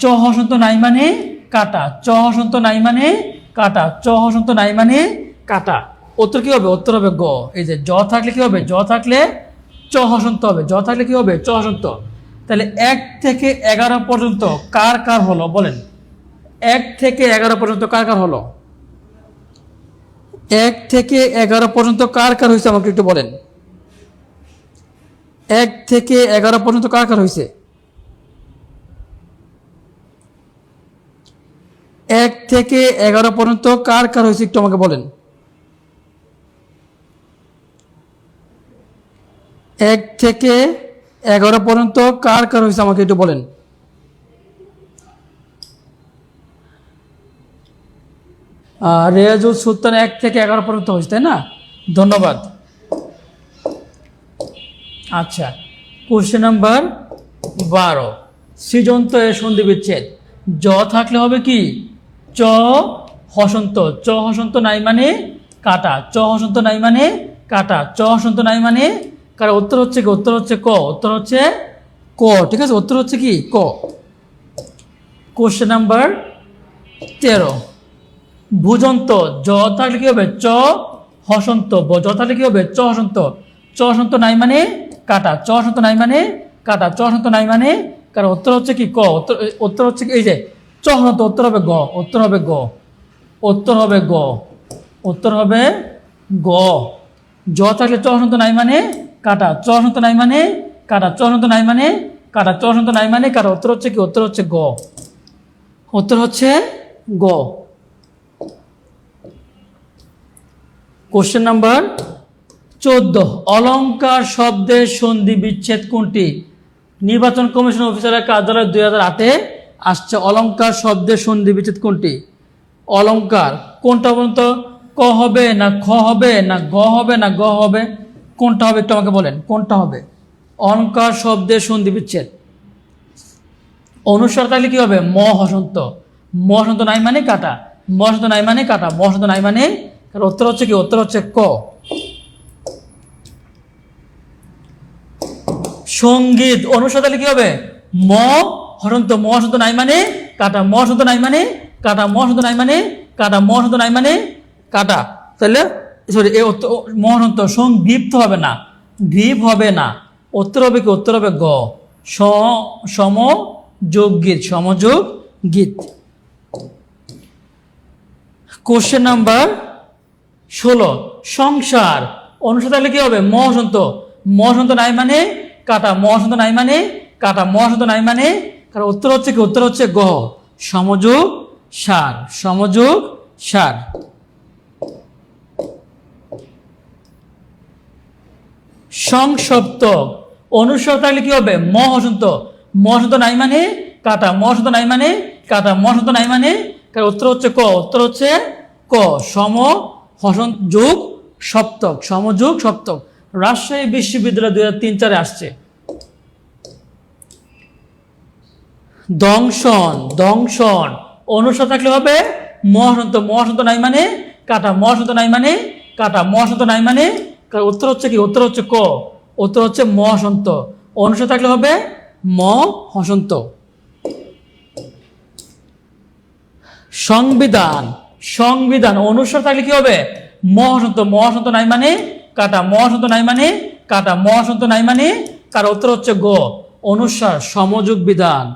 Speaker 1: চ হসন্ত নাই মানে কাটা, চ হসন্ত নাই মানে কাটা, চ হসন্ত নাই মানে কাটা। উত্তর কি হবে? উত্তর হবে গ। এই যে জ থাকলে কি হবে? জ থাকলে চ হসন্ত হবে। জ থাকলে কি হবে? চ হসন্ত। তাহলে 1 থেকে 11 পর্যন্ত কার কার হলো বলেন? 1 থেকে 11 পর্যন্ত কার কার হলো? 1 থেকে 11 পর্যন্ত কার কার হয়েছে আমাকে একটু বলেন। 1 থেকে 11 পর্যন্ত কার কার হয়েছে? 1 থেকে 11 পর্যন্ত কার কার হয়েছে একটু আমাকে বলেন। 1 থেকে 11 পর্যন্ত কার কার হয়েছে আমাকে একটু বলেন। রেয়াজুল সুলতান 1 থেকে 11 পর্যন্ত হয়েছে, তাই না? ধন্যবাদ। আচ্ছা, কোশ্চেন নাম্বার 12, সৃজন্ত এ সন্ধি বিচ্ছেদ। জ থাকলে হবে কি? চ হসন্ত। চ হসন্ত নাই মানে কাটা, চ হসন্ত নাই মানে কাটা, চ হসন্ত নাই মানে কার। উত্তর হচ্ছে কি? উত্তর হচ্ছে ক। উত্তর হচ্ছে ক, ঠিক আছে? উত্তর হচ্ছে কি? ক। Question number 13, ভুজন্ত। জ থাকলে কি হবে? চ হসন্ত। জ থাকলে কি হবে? চ হসন্ত। চ হসন্ত নাই মানে কাটা, চ হসন্ত নাই মানে কাটা, চ হসন্ত নাই মানে কারণ। উত্তর হচ্ছে কি? ক। উত্তর হচ্ছে কি? এই যে চ হসন্ত, উত্তর হবে গ। উত্তর হবে গ। উত্তর হবে গ। উত্তর হবে গ। জ থাকলে চ হসন্ত নাই মানে কাটা, চ হসন্ত নাই মানে কাটা, চ হসন্ত নাই মানে কাটা, চ হসন্ত নাই মানে কাটা। উত্তর হচ্ছে কি? উত্তর হচ্ছে গ। উত্তর হচ্ছে গ। কোশ্চেন নাম্বার 14, অলংকার শব্দের সন্ধি বিচ্ছেদ কোনটি? নির্বাচন কমিশন অফিসারের কার্যালয় 2008-এ আসছে। অলংকার শব্দের সন্ধি বিচ্ছেদ কোনটি? অলংকার কোনটা পর্যন্ত? ক হবে না খ হবে না গ হবে না গ হবে? কোনটা হবে একটু আমাকে বলেন, কোনটা হবে? অলংকার শব্দের সন্ধি বিচ্ছেদ অনুসার থাকলে কি হবে? ম হসন্ত। ম হসন্ত নাই মানে কাটা, ম হসন্ত নাই মানে কাটা, ম হসন্ত নাই মানে। উত্তর হচ্ছে কি? উত্তর হচ্ছে ক। সঙ্গীত অনুসারে তাহলে কি হবে ম হসন্ত ম হসন্ত নাই মানে কাটা ম হসন্ত নাই মানে কাটা ম হসন্ত নাই মানে কাটা ম হসন্ত নাই মানে কাটা তাহলে সরি ম হসন্ত সংগীপ্ত হবে না গ্রীপ হবে না উত্তর হবে কি উত্তর হবে গ সমযোগ গীত সমযোগ গীত কোশ্চেন নাম্বার 16 সংসার অনুসারে তাহলে কি হবে ম হসন্ত নাই মানে কাটা ম হসন্ত নাই মানে কাটা ম হসন্ত নাই মানে কারণ উত্তর হচ্ছে কি উত্তর হচ্ছে গ সমযোগ সার সমযোগ সার সংসপ্তক অনুসার তাহলে কি হবে ম হসন্ত নাই মানে কাটা ম হসন্ত নাই মানে কাটা ম হসন্ত নাই মানে কারণ উত্তর হচ্ছে ক উত্তর হচ্ছে ক সম হসন্ত যোগ সপ্তক সমযোগ সপ্তক রাজশাহী বিশ্ববিদ্যালয় 2003-04 আসছে দংশন অনুসার থাকলে হবে ম হসন্ত নাই মানে কাটা ম হসন্ত নাই মানে কাটা ম হসন্ত নাই মানে কারণ উত্তর হচ্ছে কি উত্তর হচ্ছে ক উত্তর হচ্ছে ম হসন্ত অনুসার থাকলে হবে ম হসন্ত সংবিধান অনুসার থাকলে কি হবে ম হসন্ত নাই মানে কাটা ম হসন্ত নাই মানে কাটা ম হসন্ত নাই মানে কারণ উত্তর হচ্ছে গ অনুসার সমযোগ বিধান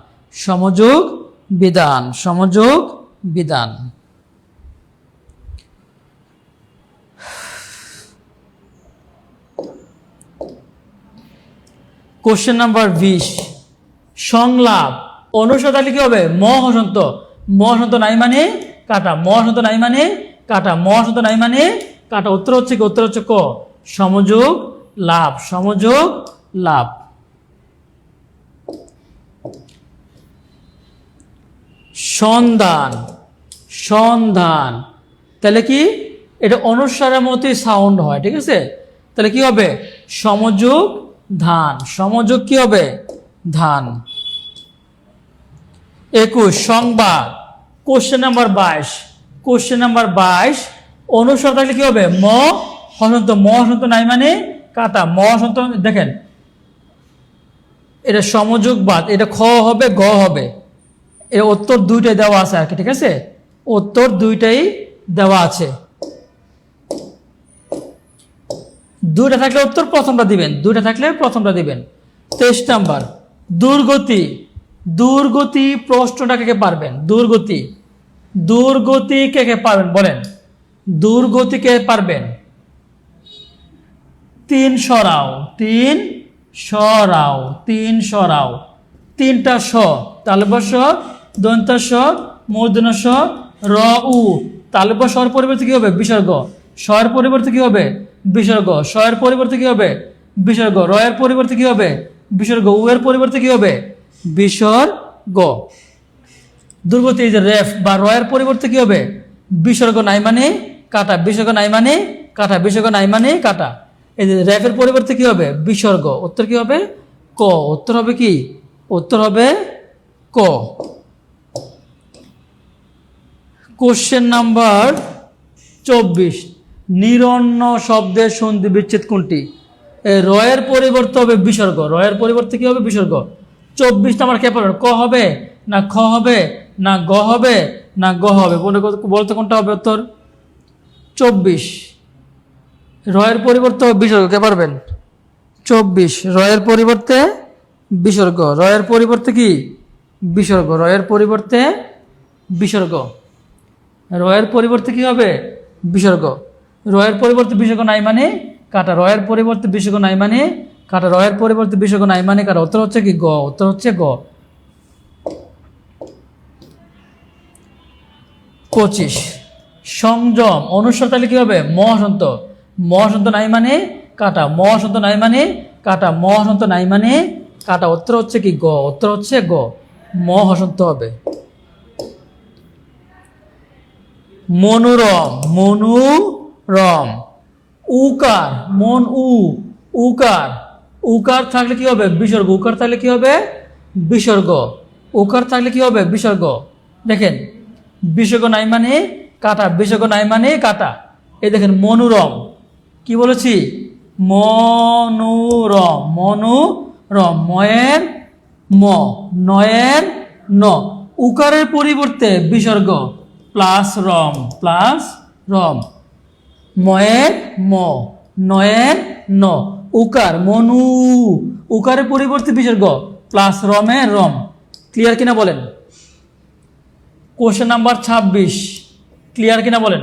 Speaker 1: কোশ্চেন নাম্বার 20 সংলাপ অনুসার তাহলে কি হবে ম হসন্ত নাই মানে কাটা ম হসন্ত নাই মানে কাটা ম হসন্ত নাই মানে কাটা উত্তর হচ্ছে কি উত্তর হচ্ছে ক সমযোগ লাভ সন্ধান তাহলে কি এটা অনুসারের মতোই সাউন্ড হয় ঠিক আছে তাহলে কি হবে সমযোগ কি হবে ধান 21 সংবাদ কোশ্চেন নাম্বার 22 অনুসার তাহলে কি হবে ম হসন্ত নাই মানে কাটা ম হসন্ত দেখেন এটা সমযোগ বাদ এটা খ হবে গ হবে এর উত্তর দুইটাই দেওয়া আছে আর কি ঠিক আছে উত্তর দুইটাই দেওয়া আছে দুইটা থাকলে উত্তর প্রথমটা দিবেন 23 নাম্বার দুর্গতি প্রশ্নটা কে পারবেন দুর্গতি কে পারবেন বলেন দুর্গতি কে পারবেন তিন সরাও তিনটা স তালব্য স দন্ত স মূর্ধন্য স র উ তালব্য স্বর পরিবর্তে কি হবে বিসর্গ স্বর পরিবর্তে কি হবে বিসর্গ স্বর পরিবর্তে কি হবে বিসর্গ র এর পরিবর্তে কি হবে বিসর্গ উ এর পরিবর্তে কি হবে বিসর্গ দুর্গতি যে রেফ বা র এর পরিবর্তে কি হবে বিসর্গ নাই মানে কাটা বিসর্গ নাই মানে কাটা বিসর্গ নাই মানে কাটা এই যে রেফের পরিবর্তে কি হবে বিসর্গ উত্তর কি হবে ক উত্তর হবে কি উত্তর হবে ক কোশ্চেন নাম্বার 24 নিরন্ন শব্দের সন্ধি বিচ্ছেদ কোনটি রয়ের পরিবর্তে হবে বিসর্গ রয়ের পরিবর্তে কি হবে বিসর্গ 24 নাম্বার কে পারবেন ক হবে না খ হবে না গ হবে না গ হবে বলতে কোনটা হবে উত্তর 24 রয়ের পরিবর্তে হবে বিসর্গ কে পারবেন 24 রয়ের পরিবর্তে বিসর্গ রয়ের পরিবর্তে কি বিসর্গ রয়ের পরিবর্তে বিসর্গ রয়ের পরিবর্তে কি হবে বিসর্গ রয়ের পরিবর্তে বিসর্গ নাই মানে কাটা রয়ের পরিবর্তে বিসর্গ নাই মানে কাটা রয়ের পরিবর্তে বিসর্গ নাই মানে কাটা উত্তর হচ্ছে কি গ উত্তর হচ্ছে গ 25 সংযম অনুসার তাহলে কি হবে ম হসন্ত নাই মানে কাটা ম হসন্ত নাই মানে কাটা ম হসন্ত নাই মানে কাটা উত্তর হচ্ছে কি গ উত্তর হচ্ছে গ ম হসন্ত হবে মনোরম উকার উকার থাকলে কি হবে বিসর্গ উকার থাকলে কি হবে বিসর্গ উকার থাকলে কি হবে বিসর্গ দেখেন বিসর্গ নাই মানে কাটা বিসর্গ নাই মানে কাটা এই দেখেন মনোরম কি বলেছি মনোরম রম, ময়ের ম, নয়ের ন, উকারের পরিবর্তে বিসর্গ প্লাস রম, ময়ের ম, নয়ের ন, উকার মনু, উকারের পরিবর্তে বিসর্গ প্লাস রমের রম। ক্লিয়ার কিনা বলেন? কোশ্চেন নাম্বার 26 ক্লিয়ার কিনা বলেন?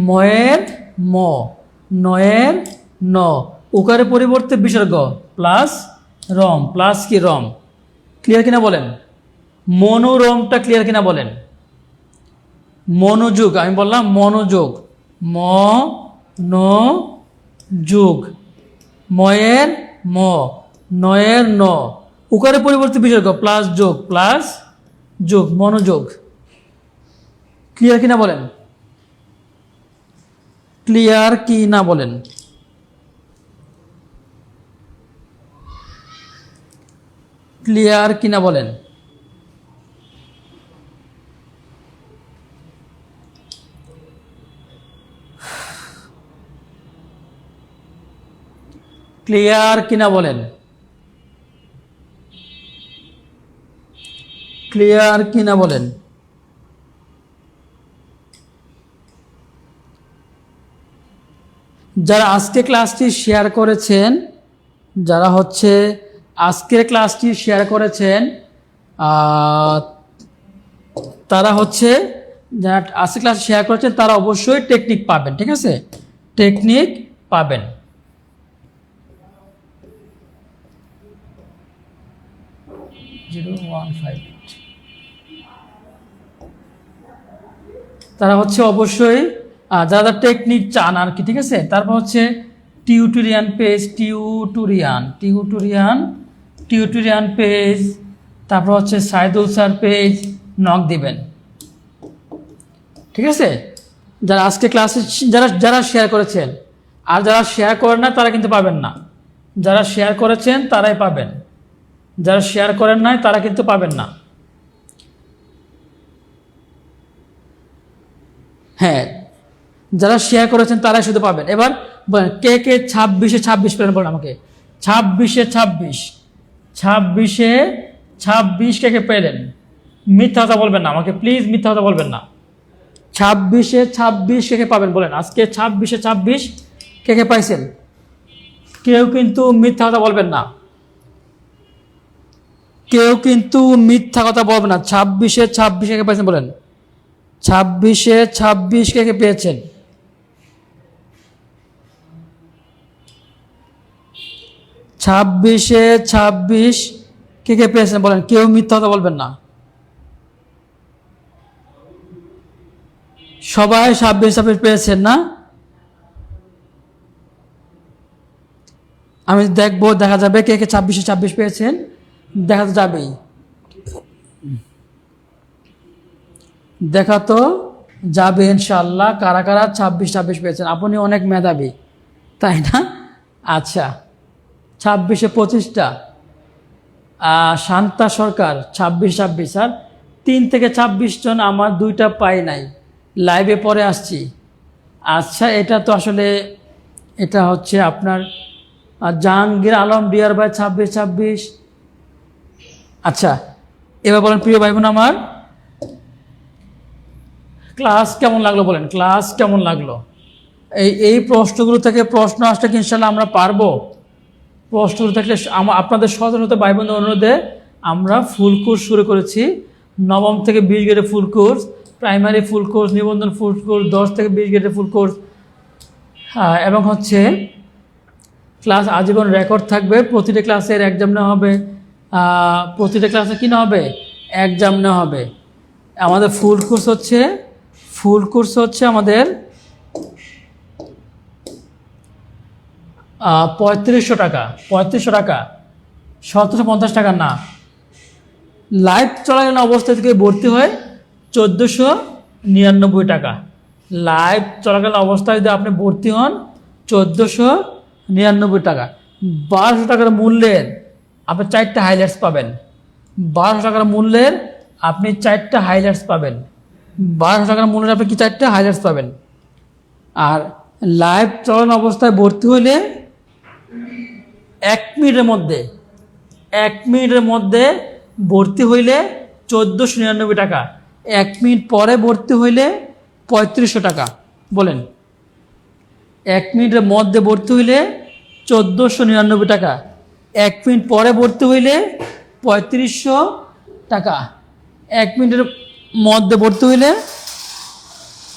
Speaker 1: ময়ের ম, নয়ের ন, উকারের পরিবর্তে বিসর্গ প্লাস রম, প্লাস কি রম। ক্লিয়ার কিনা বলেন? মনোরমটা ক্লিয়ার কিনা বলেন? মনোযোগ, আমি বললাম মনোযোগ, ম ন যোগ, ময়ের ম, নয়ের ন, উকারের পরিবর্তে বিসর্গ প্লাস যোগ, প্লাস যোগ, মনোযোগ। ক্লিয়ার কিনা বলেন? ক্লিয়ার কি না বলেন? ক্লিয়ার কিনা বলেন? ক্লিয়ার কিনা বলেন? ক্লিয়ার কিনা বলেন? যারা আজকে ক্লাসটি শেয়ার করেছেন, যারা হচ্ছে আজকের ক্লাসটি শেয়ার করেছেন, তারা হচ্ছে যারা আজকে ক্লাস শেয়ার করেছেন তারা অবশ্যই টেকনিক পাবেন। ঠিক আছে, টেকনিক পাবেন। তারা হচ্ছে অবশ্যই যারা টেকনিক চান আর কি। ঠিক আছে, তারপর হচ্ছে টিউটোরিয়াল পেজ, টিউটোরিয়াল পেজ, তারপর হচ্ছে সাইদুল স্যার পেজ নক দিবেন। ঠিক আছে, যারা আজকে ক্লাসে যারা শেয়ার করেছেন, আর যারা শেয়ার করেন না তারা কিন্তু পাবেন না। যারা শেয়ার করেছেন তারাই পাবেন, যারা শেয়ার করেন নাই তারা কিন্তু পাবেন না। হ্যাঁ, যারা শেয়ার করেছেন তারাই শুধু পাবেন। এবার বলেন কে কে 26 পেলেন, বলেন আমাকে। 26 কে কে পেলেন? মিথ্যা কথা বলবেন না আমাকে, প্লিজ মিথ্যা কথা বলবেন না। 26 কে কে পাবেন বলেন? আজকে 26 কে কে পাইছেন? কেউ কিন্তু মিথ্যা কথা বলবেন না, কেউ কিন্তু মিথ্যা কথা বলবেন না। 26 কে কে পাইছেন বলেন? 26 কে কে পেয়েছেন? 26 কে কে পেয়েছেন বলেন? কেউ মিথ্যা কথা বলবেন না। সবাই 26 পেয়েছেন না? আমি দেখবো, দেখা যাবে কে কে 26 পেয়েছেন, দেখা তো যাবেই, দেখা তো যাবে ইনশাল্লাহ কারা কারা 26 পেয়েছেন। আপনি অনেক মেধাবী, তাই না? আচ্ছা, 26-25টা। শান্তা সরকার 26 আর 3 থেকে 26 জন, আমার 2টা পাই নাই, লাইভে পরে আসছি। আচ্ছা, এটা তো আসলে এটা হচ্ছে আপনার জাহাঙ্গীর আলম ডিয়ার ভাই 26। আচ্ছা, এবার বলেন প্রিয় ভাই বোন আমার, ক্লাস কেমন লাগলো বলেন? ক্লাস কেমন লাগলো? এই প্রশ্নগুলো থেকে প্রশ্ন আসলে কি ইনশাল্লাহ আমরা পারবো? প্রশ্নগুলো থাকলে আপনাদের সচেতনতা ভাই বোনদের অনুরোধে আমরা ফুল কোর্স শুরু করেছি। 9ম থেকে 20 গ্রেডের full course, primary full course, নিবন্ধন ফুল কোর্স, 10 থেকে 20 গ্রেডের ফুল কোর্স, এবং হচ্ছে ক্লাস আজীবন রেকর্ড থাকবে। প্রতিটা ক্লাসের এক্সাম নেওয়া হবে, প্রতিটা ক্লাসে কী নেওয়া হবে? এক্সাম নেওয়া হবে। আমাদের ফুল কোর্স হচ্ছে আমাদের 3500 টাকা, 1750 টাকা না। লাইভ চলাকালীন অবস্থা থেকে ভর্তি হয় 1499 টাকা। লাইভ চলাকালীন অবস্থায় যদি আপনি ভর্তি হন 1499 টাকা। 1200 টাকার মূল্যের আপনি 4টা হাইলাইটস পাবেন। 1200 টাকার মূল্যের আপনি 4টা হাইলাইটস পাবেন। 1200 টাকার মূল্যের আপনি কি 4টা হাইলাইটস পাবেন। আর লাইভ চলন অবস্থায় ভর্তি হইলে 1 মিনিটের মধ্যে ভর্তি হইলে 1499 টাকা, 1 মিনিট পরে ভর্তি হইলে 3500 টাকা। বলেন, 1 মিনিটের মধ্যে ভর্তি হইলে 1499 টাকা, 1 মিনিট পরে ভর্তি হইলে 3500 টাকা, 1 মিনিটের মধ্যে ভর্তি হইলে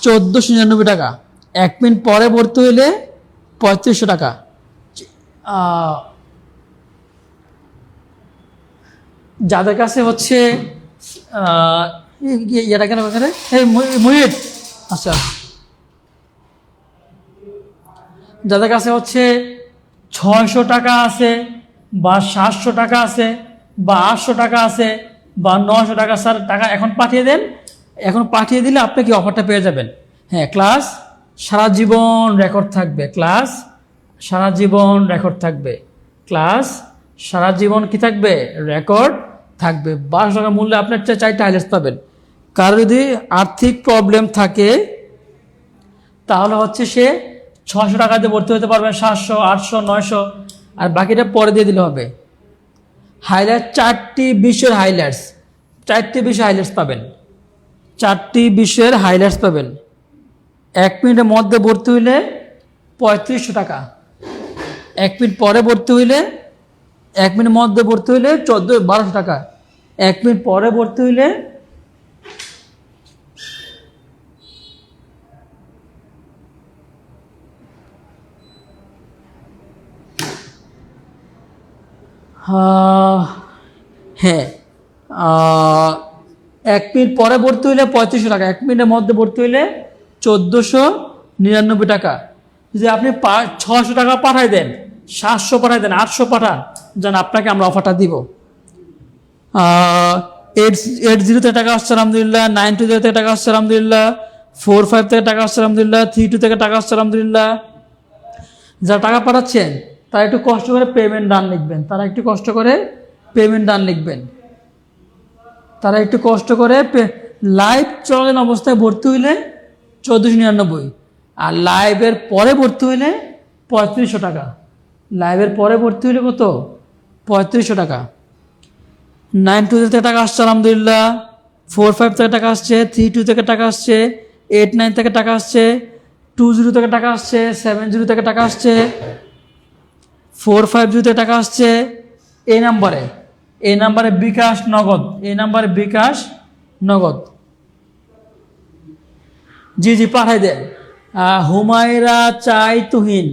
Speaker 1: 1499 টাকা, 1 মিনিট পরে ভর্তি হইলে 3500 টাকা। যাদের কাছে হচ্ছে এটা কেন মুহিত, আচ্ছা, যাদের কাছে হচ্ছে 600 টাকা আছে বা 700 টাকা আছে বা 800 টাকা আছে বা 900 টাকা, স্যার টাকা এখন পাঠিয়ে দেন, এখন পাঠিয়ে দিলে আপনি কি অফারটা পেয়ে যাবেন। হ্যাঁ, ক্লাস সারা জীবন রেকর্ড থাকবে, ক্লাস সারা জীবন রেকর্ড থাকবে, ক্লাস সারা জীবন কি থাকবে, রেকর্ড থাকবে। 1200 টাকা মূল্যে আপনার 4টা হাইলাইটস পাবেন। কারো যদি আর্থিক প্রবলেম থাকে তাহলে হচ্ছে সে 600 টাকা দিয়ে ভর্তি হতে পারবে, 700, 800, 900, আর বাকিটা পরে দিয়ে দিলে হবে। হাইলাইট 4টি বিষয়ের হাইলাইটস, 4টি বিষয়ের হাইলাইটস পাবেন, 4টি বিষয়ের হাইলাইটস পাবেন। 1 মিনিটের মধ্যে ভর্তি হইলে 3500 টাকা, 1 মিনিট পরে ভর্তি হইলে, 1 মিনিটের মধ্যে ভর্তি হইলে 1200 টাকা, 1 মিনিট পরে ভর্তি হইলে হ্যাঁ 1 মিনিট পরে ভর্তি হইলে 3500 টাকা, 1 মিনিটের মধ্যে ভর্তি হইলে 1499 টাকা। যদি আপনি 600 টাকা পাঠাই দেন, 700 পাঠাই দেন, 800 পাঠান, যেন আপনাকে আমরা অফারটা দিব। 880 থেকে টাকা আসছে আলহামদুলিল্লাহ, 92 থেকে টাকা আসছে আলহামদুলিল্লাহ, 45 থেকে টাকা আসছে আলহামদুলিল্লাহ, 32 থেকে টাকা আসছে আলহামদুলিল্লাহ। যারা টাকা পাঠাচ্ছেন তারা একটু কষ্ট করে পেমেন্ট ডান লিখবেন, তারা একটু কষ্ট করে পেমেন্ট ডান লিখবেন, তারা একটু কষ্ট করে। লাইভ চলাকালীন অবস্থায় ভর্তি হইলে 1499, আর লাইভের পরে ভর্তি হইলে 3500 টাকা। লাইভের পরে ভর্তি হইলে কত, 3500 টাকা। 92 থেকে টাকা আসছে আলহামদুলিল্লাহ, 45 থেকে টাকা আসছে, 32 থেকে টাকা আসছে, 89 থেকে টাকা আসছে, 20 থেকে টাকা আসছে, 70 থেকে টাকা আসছে, 450 থেকে টাকা আসছে। এই নাম্বারে বিকাশ নগদ, এই নাম্বারে বিকাশ নগদ, জি জি পাঠাই দেন। হুমায়রা চাই তুহিন,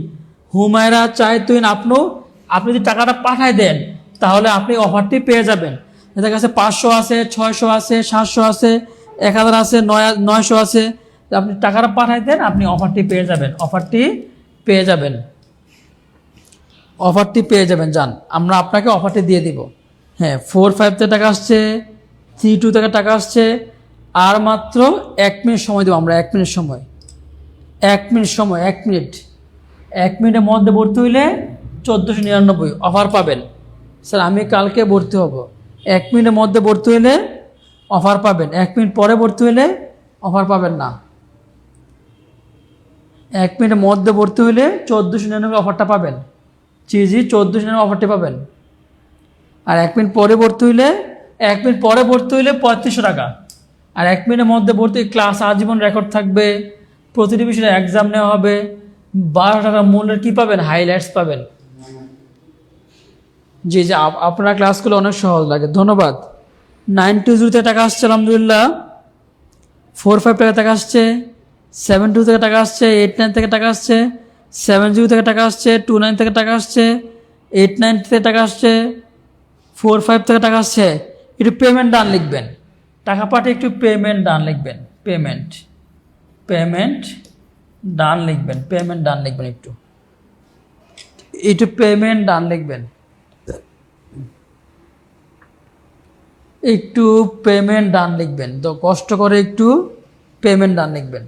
Speaker 1: হুমায়রা চাই তুহিন, আপনি যদি টাকাটা পাঠাই দেন তাহলে আপনি অফারটি পেয়ে যাবেন। এদের কাছে 500 আছে, 600 আছে, 700 আছে, 1000 আছে, 900 আছে, আপনি টাকাটা পাঠাই দেন, আপনি অফারটি পেয়ে যাবেন, অফারটি পেয়ে যাবেন, অফারটি পেয়ে যাবেন। যান, আমরা আপনাকে অফারটি দিয়ে দিব। হ্যাঁ, 45 থেকে টাকা আসছে, 32 থেকে টাকা আসছে, আর মাত্র 1 মিনিট সময় দেবো আমরা, 1 মিনিট সময়, 1 মিনিট সময়, 1 মিনিট, 1 মিনিটের মধ্যে ভর্তি হইলে 1499 অফার পাবেন। স্যার আমি কালকে ভর্তি হব, 1 মিনিটের মধ্যে ভর্তি হইলে অফার পাবেন, 1 মিনিট পরে ভর্তি হইলে অফার পাবেন না। 1 মিনিটের মধ্যে ভর্তি হইলে 1499 অফারটা পাবেন, জি 1499 অফারটি পাবেন। আর 1 মিনিট পরে ভর্তি হইলে, 1 মিনিট পরে ভর্তি হইলে 3500 টাকা, আর 1 মিনিটের মধ্যে ভর্তি, ক্লাস আজীবন রেকর্ড থাকবে, প্রতিটি বিষয়ে এক্সাম নেওয়া হবে, 12 টাকা মূল্যের কী পাবেন, হাইলাইটস পাবেন। জি জি, আপনার ক্লাসগুলো অনেক সহজ লাগে, ধন্যবাদ। 920 থেকে টাকা আসছে আলহামদুলিল্লাহ, 45 থেকে টাকা আসছে, 72 থেকে টাকা আসছে, 89 থেকে টাকা আসছে, 70 থেকে টাকা আসছে, 29 থেকে টাকা আসছে, 89 থেকে টাকা আসছে, 45 থেকে টাকা আসছে। একটু পেমেন্ট ডান লিখবেন, টাকা পাঠিয়ে একটু পেমেন্ট ডান লিখবেন, পেমেন্ট ডান লিখবেন, পেমেন্ট ডান লিখবেন, একটু পেমেন্ট ডান লিখবেন, একটু পেমেন্ট ডান লিখবেন, তো কষ্ট করে একটু পেমেন্ট ডান লিখবেন।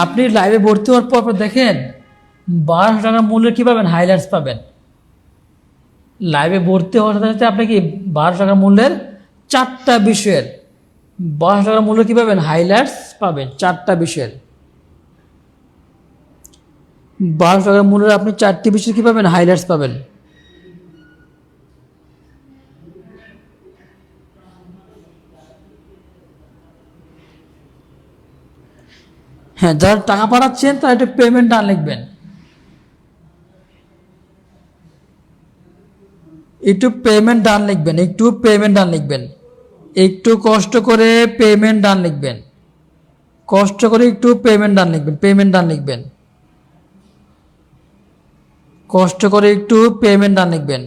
Speaker 1: আপনি লাইভে ভর্তি হওয়ার পর দেখেন 1200 টাকার মূল্যের কী পাবেন, হাইলাইটস পাবেন। লাইভে ভর্তি হওয়ার সাথে আপনি কি 1200 টাকার মূল্যের 4টা বিষয়ের, 1200 টাকার মূল্য কী পাবেন, হাইলাইটস পাবেন 4টা বিষয়ের। 1200 টাকার মূল্যের আপনি 4টি বিষয় কী পাবেন? হাইলাইটস পাবেন। হ্যাঁ, যারা টাকা পাঠাচ্ছেন তারা একটু পেমেন্ট ডান লিখবেন, একটু পেমেন্ট ডান লিখবেন, একটু পেমেন্ট ডান লিখবেন, একটু কষ্ট করে পেমেন্ট ডান লিখবেন, কষ্ট করে একটু পেমেন্ট ডান লিখবেন, পেমেন্ট ডান লিখবেন, কষ্ট করে একটু পেমেন্ট ডান লিখবেন,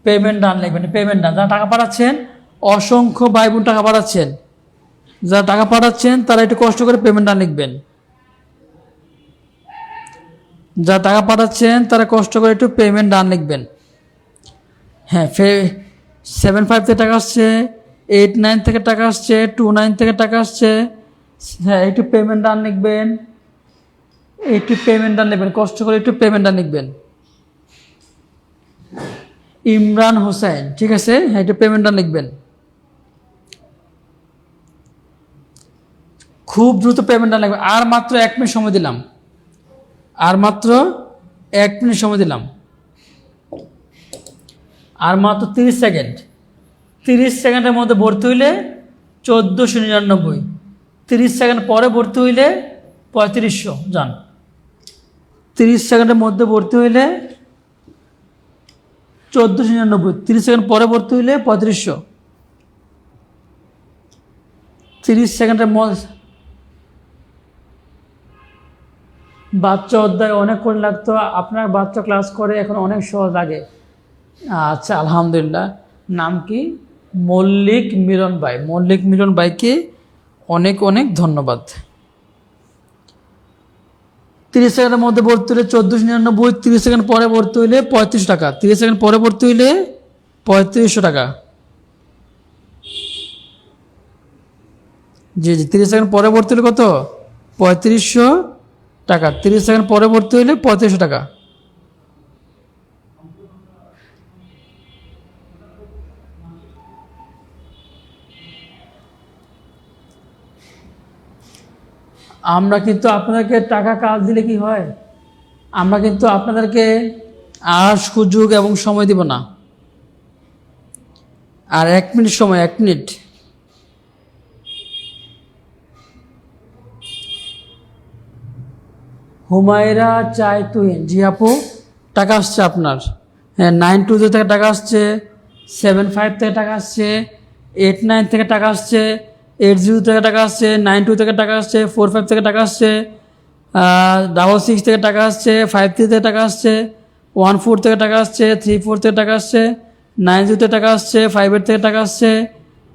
Speaker 1: পেমেন্ট ডান লিখবেন, পেমেন্ট ডান। যারা টাকা পাঠাচ্ছেন, অসংখ্য ভাই বোন টাকা পাঠাচ্ছেন, যারা টাকা পাঠাচ্ছেন তারা একটু কষ্ট করে পেমেন্ট ডান লিখবেন, যারা টাকা পাঠাচ্ছেন তারা কষ্ট করে একটু পেমেন্ট ডান লিখবেন। হ্যাঁ, 75 থেকে টাকা আসছে, 89 থেকে টাকা আসছে, 29 থেকে টাকা আসছে। হ্যাঁ, একটু পেমেন্ট ডান লিখবেন, একটু পেমেন্ট ডান লিখবেন, কষ্ট করে একটু পেমেন্ট ডান লিখবেন। ইমরান হোসেন, ঠিক আছে, হ্যাঁ একটু পেমেন্ট ডান লিখবেন, খুব দ্রুত পেমেন্ট ডান লিখবেন। আর মাত্র 1 মিনিট সময় দিলাম, আর মাত্র 1 মিনিট সময় দিলাম, আর মাত্র 30 সেকেন্ড। 30 সেকেন্ডের মধ্যে ভর্তি হইলে 1499, 30 সেকেন্ড পরে ভর্তি হইলে 3500। যান, 30 সেকেন্ডের মধ্যে ভর্তি হইলে 1499, 30 সেকেন্ড পরে ভর্তি হইলে 3500। 30 সেকেন্ডের মধ্যে বাচ্চা অধ্যায় অনেক করে লাগতো, আপনার বাচ্চা ক্লাস করে এখন অনেক সহজ লাগে। আচ্ছা, আলহামদুলিল্লাহ। নাম কি? মল্লিক মিলন ভাই। মল্লিক মিলন ভাইকে অনেক অনেক ধন্যবাদ। 30 সেকেন্ডের মধ্যে ভর্তি হলে 1499, 30 সেকেন্ড পরে ভর্তি হইলে 35 টাকা, 30 সেকেন্ড পরে ভর্তি হইলে 3500 টাকা। জি জি, 30 সেকেন্ড পরে ভর্তি হলে কত? 3500 টাকা। 30 সেকেন্ড পরে ভর্তি হইলে 3500 টাকা। আমরা কিন্তু আপনাদেরকে টাকা কাজ দিলে কি হয়, আমরা কিন্তু আপনাদেরকে আর সুযোগ এবং সময় দিব না। আর 1 মিনিট সময়, 1 মিনিট। হুমায়রা চাই তুহিন, জি আপু, টাকা আসছে আপনার। হ্যাঁ, 920 থেকে টাকা আসছে, 75 থেকে টাকা আসছে, 89 থেকে টাকা আসছে, 80 থেকে টাকা আসছে, 92 থেকে টাকা আসছে, 45 থেকে টাকা আসছে, 66 থেকে টাকা আসছে, 53 থেকে টাকা আসছে, 14 থেকে টাকা আসছে, 34 থেকে টাকা আসছে, 90 থেকে টাকা আসছে, 58 থেকে টাকা আসছে,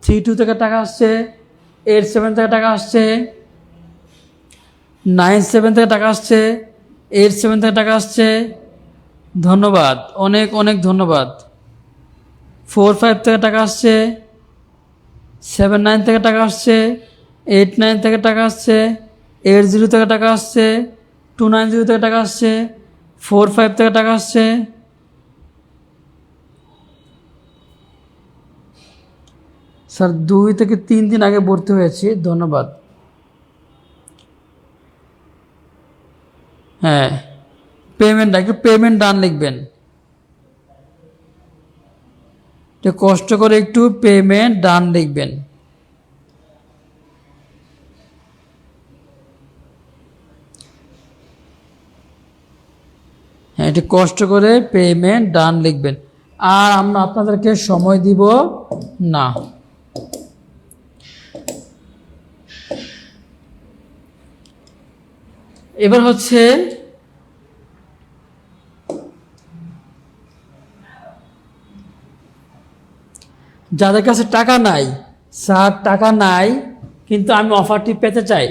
Speaker 1: 32 থেকে টাকা আসছে, 87 থেকে টাকা আসছে, 97 থেকে টাকা আসছে, 87 থেকে টাকা আসছে। ধন্যবাদ, অনেক অনেক ধন্যবাদ। 45 থেকে টাকা আসছে, 79 থেকে টাকা আসছে, 89 থেকে টাকা আসছে, 80 থেকে টাকা আসছে, 290 থেকে টাকা আসছে, 45 থেকে টাকা আসছে। স্যার 2 থেকে 3 দিন আগে ভর্তি হয়েছি, ধন্যবাদ। হ্যাঁ, পেমেন্ট, একটু পেমেন্ট ডান লিখবেন, কষ্ট করে একটু পেমেন্ট ডান লিখবেন। হ্যাঁ, একটু কষ্ট করে পেমেন্ট ডান লিখবেন। আর আমরা আপনাদেরকে সময় দিব না। এবার হচ্ছে যাদের কাছে টাকা নাই, স্যার টাকা নাই কিন্তু আমি অফারটি পেতে চাই,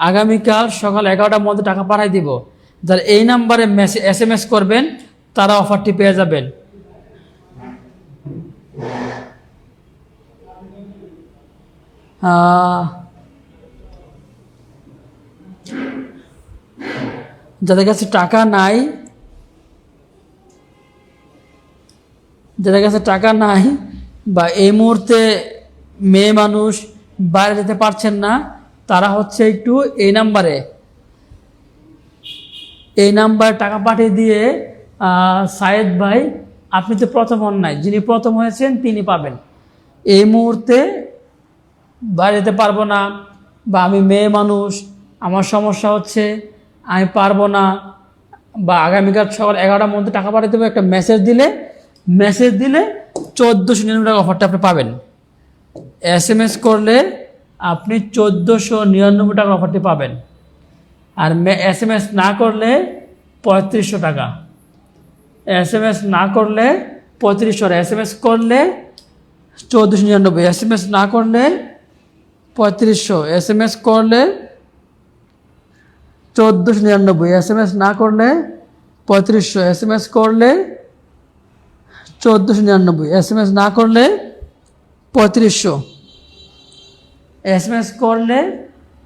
Speaker 1: আগামীকাল সকাল 11টার মধ্যে টাকা পাঠিয়ে দিব। যারা এই নাম্বারে SMS করবেন তারা অফারটি পেয়ে যাবেন। যাদের কাছে টাকা নাই, যাদের কাছে টাকা নাই বা এই মুহূর্তে মেয়ে মানুষ বাইরে যেতে পারছেন না, তারা হচ্ছে একটু এই নাম্বারে এই নাম্বার টাকা পাঠিয়ে দিয়ে সায়েদ ভাই আপনি তো প্রথম হন নাই, যিনি প্রথম হয়েছেন তিনি পাবেন। এই মুহূর্তে বাইরে যেতে পারবো না, বা আমি মেয়ে মানুষ, আমার সমস্যা হচ্ছে, আমি পারবো না, বা আগামীকাল সকাল 11টার মধ্যে টাকা পাঠিয়ে দেবো, একটা মেসেজ দিলে 1499 টাকা অফারটা আপনি পাবেন। SMS করলে আপনি 1499 টাকা অফারটি পাবেন। আর SMS না করলে 3500 টাকা। SMS না করলে 3500, SMS করলে 1499, SMS না করলে 3500, SMS করলে 1499, SMS না করলে 3500, SMS করলে 1499, SMS না করলে 3500, SMS করলে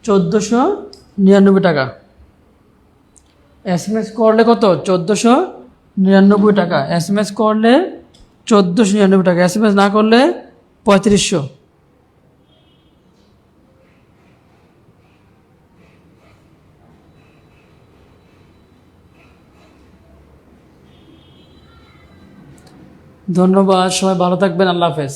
Speaker 1: 1499 টাকা। SMS করলে কত? 1499 টাকা। SMS করলে 1499 টাকা, SMS না করলে 3500। ধন্যবাদ, সবাই ভালো থাকবেন, আল্লাহ হাফেজ।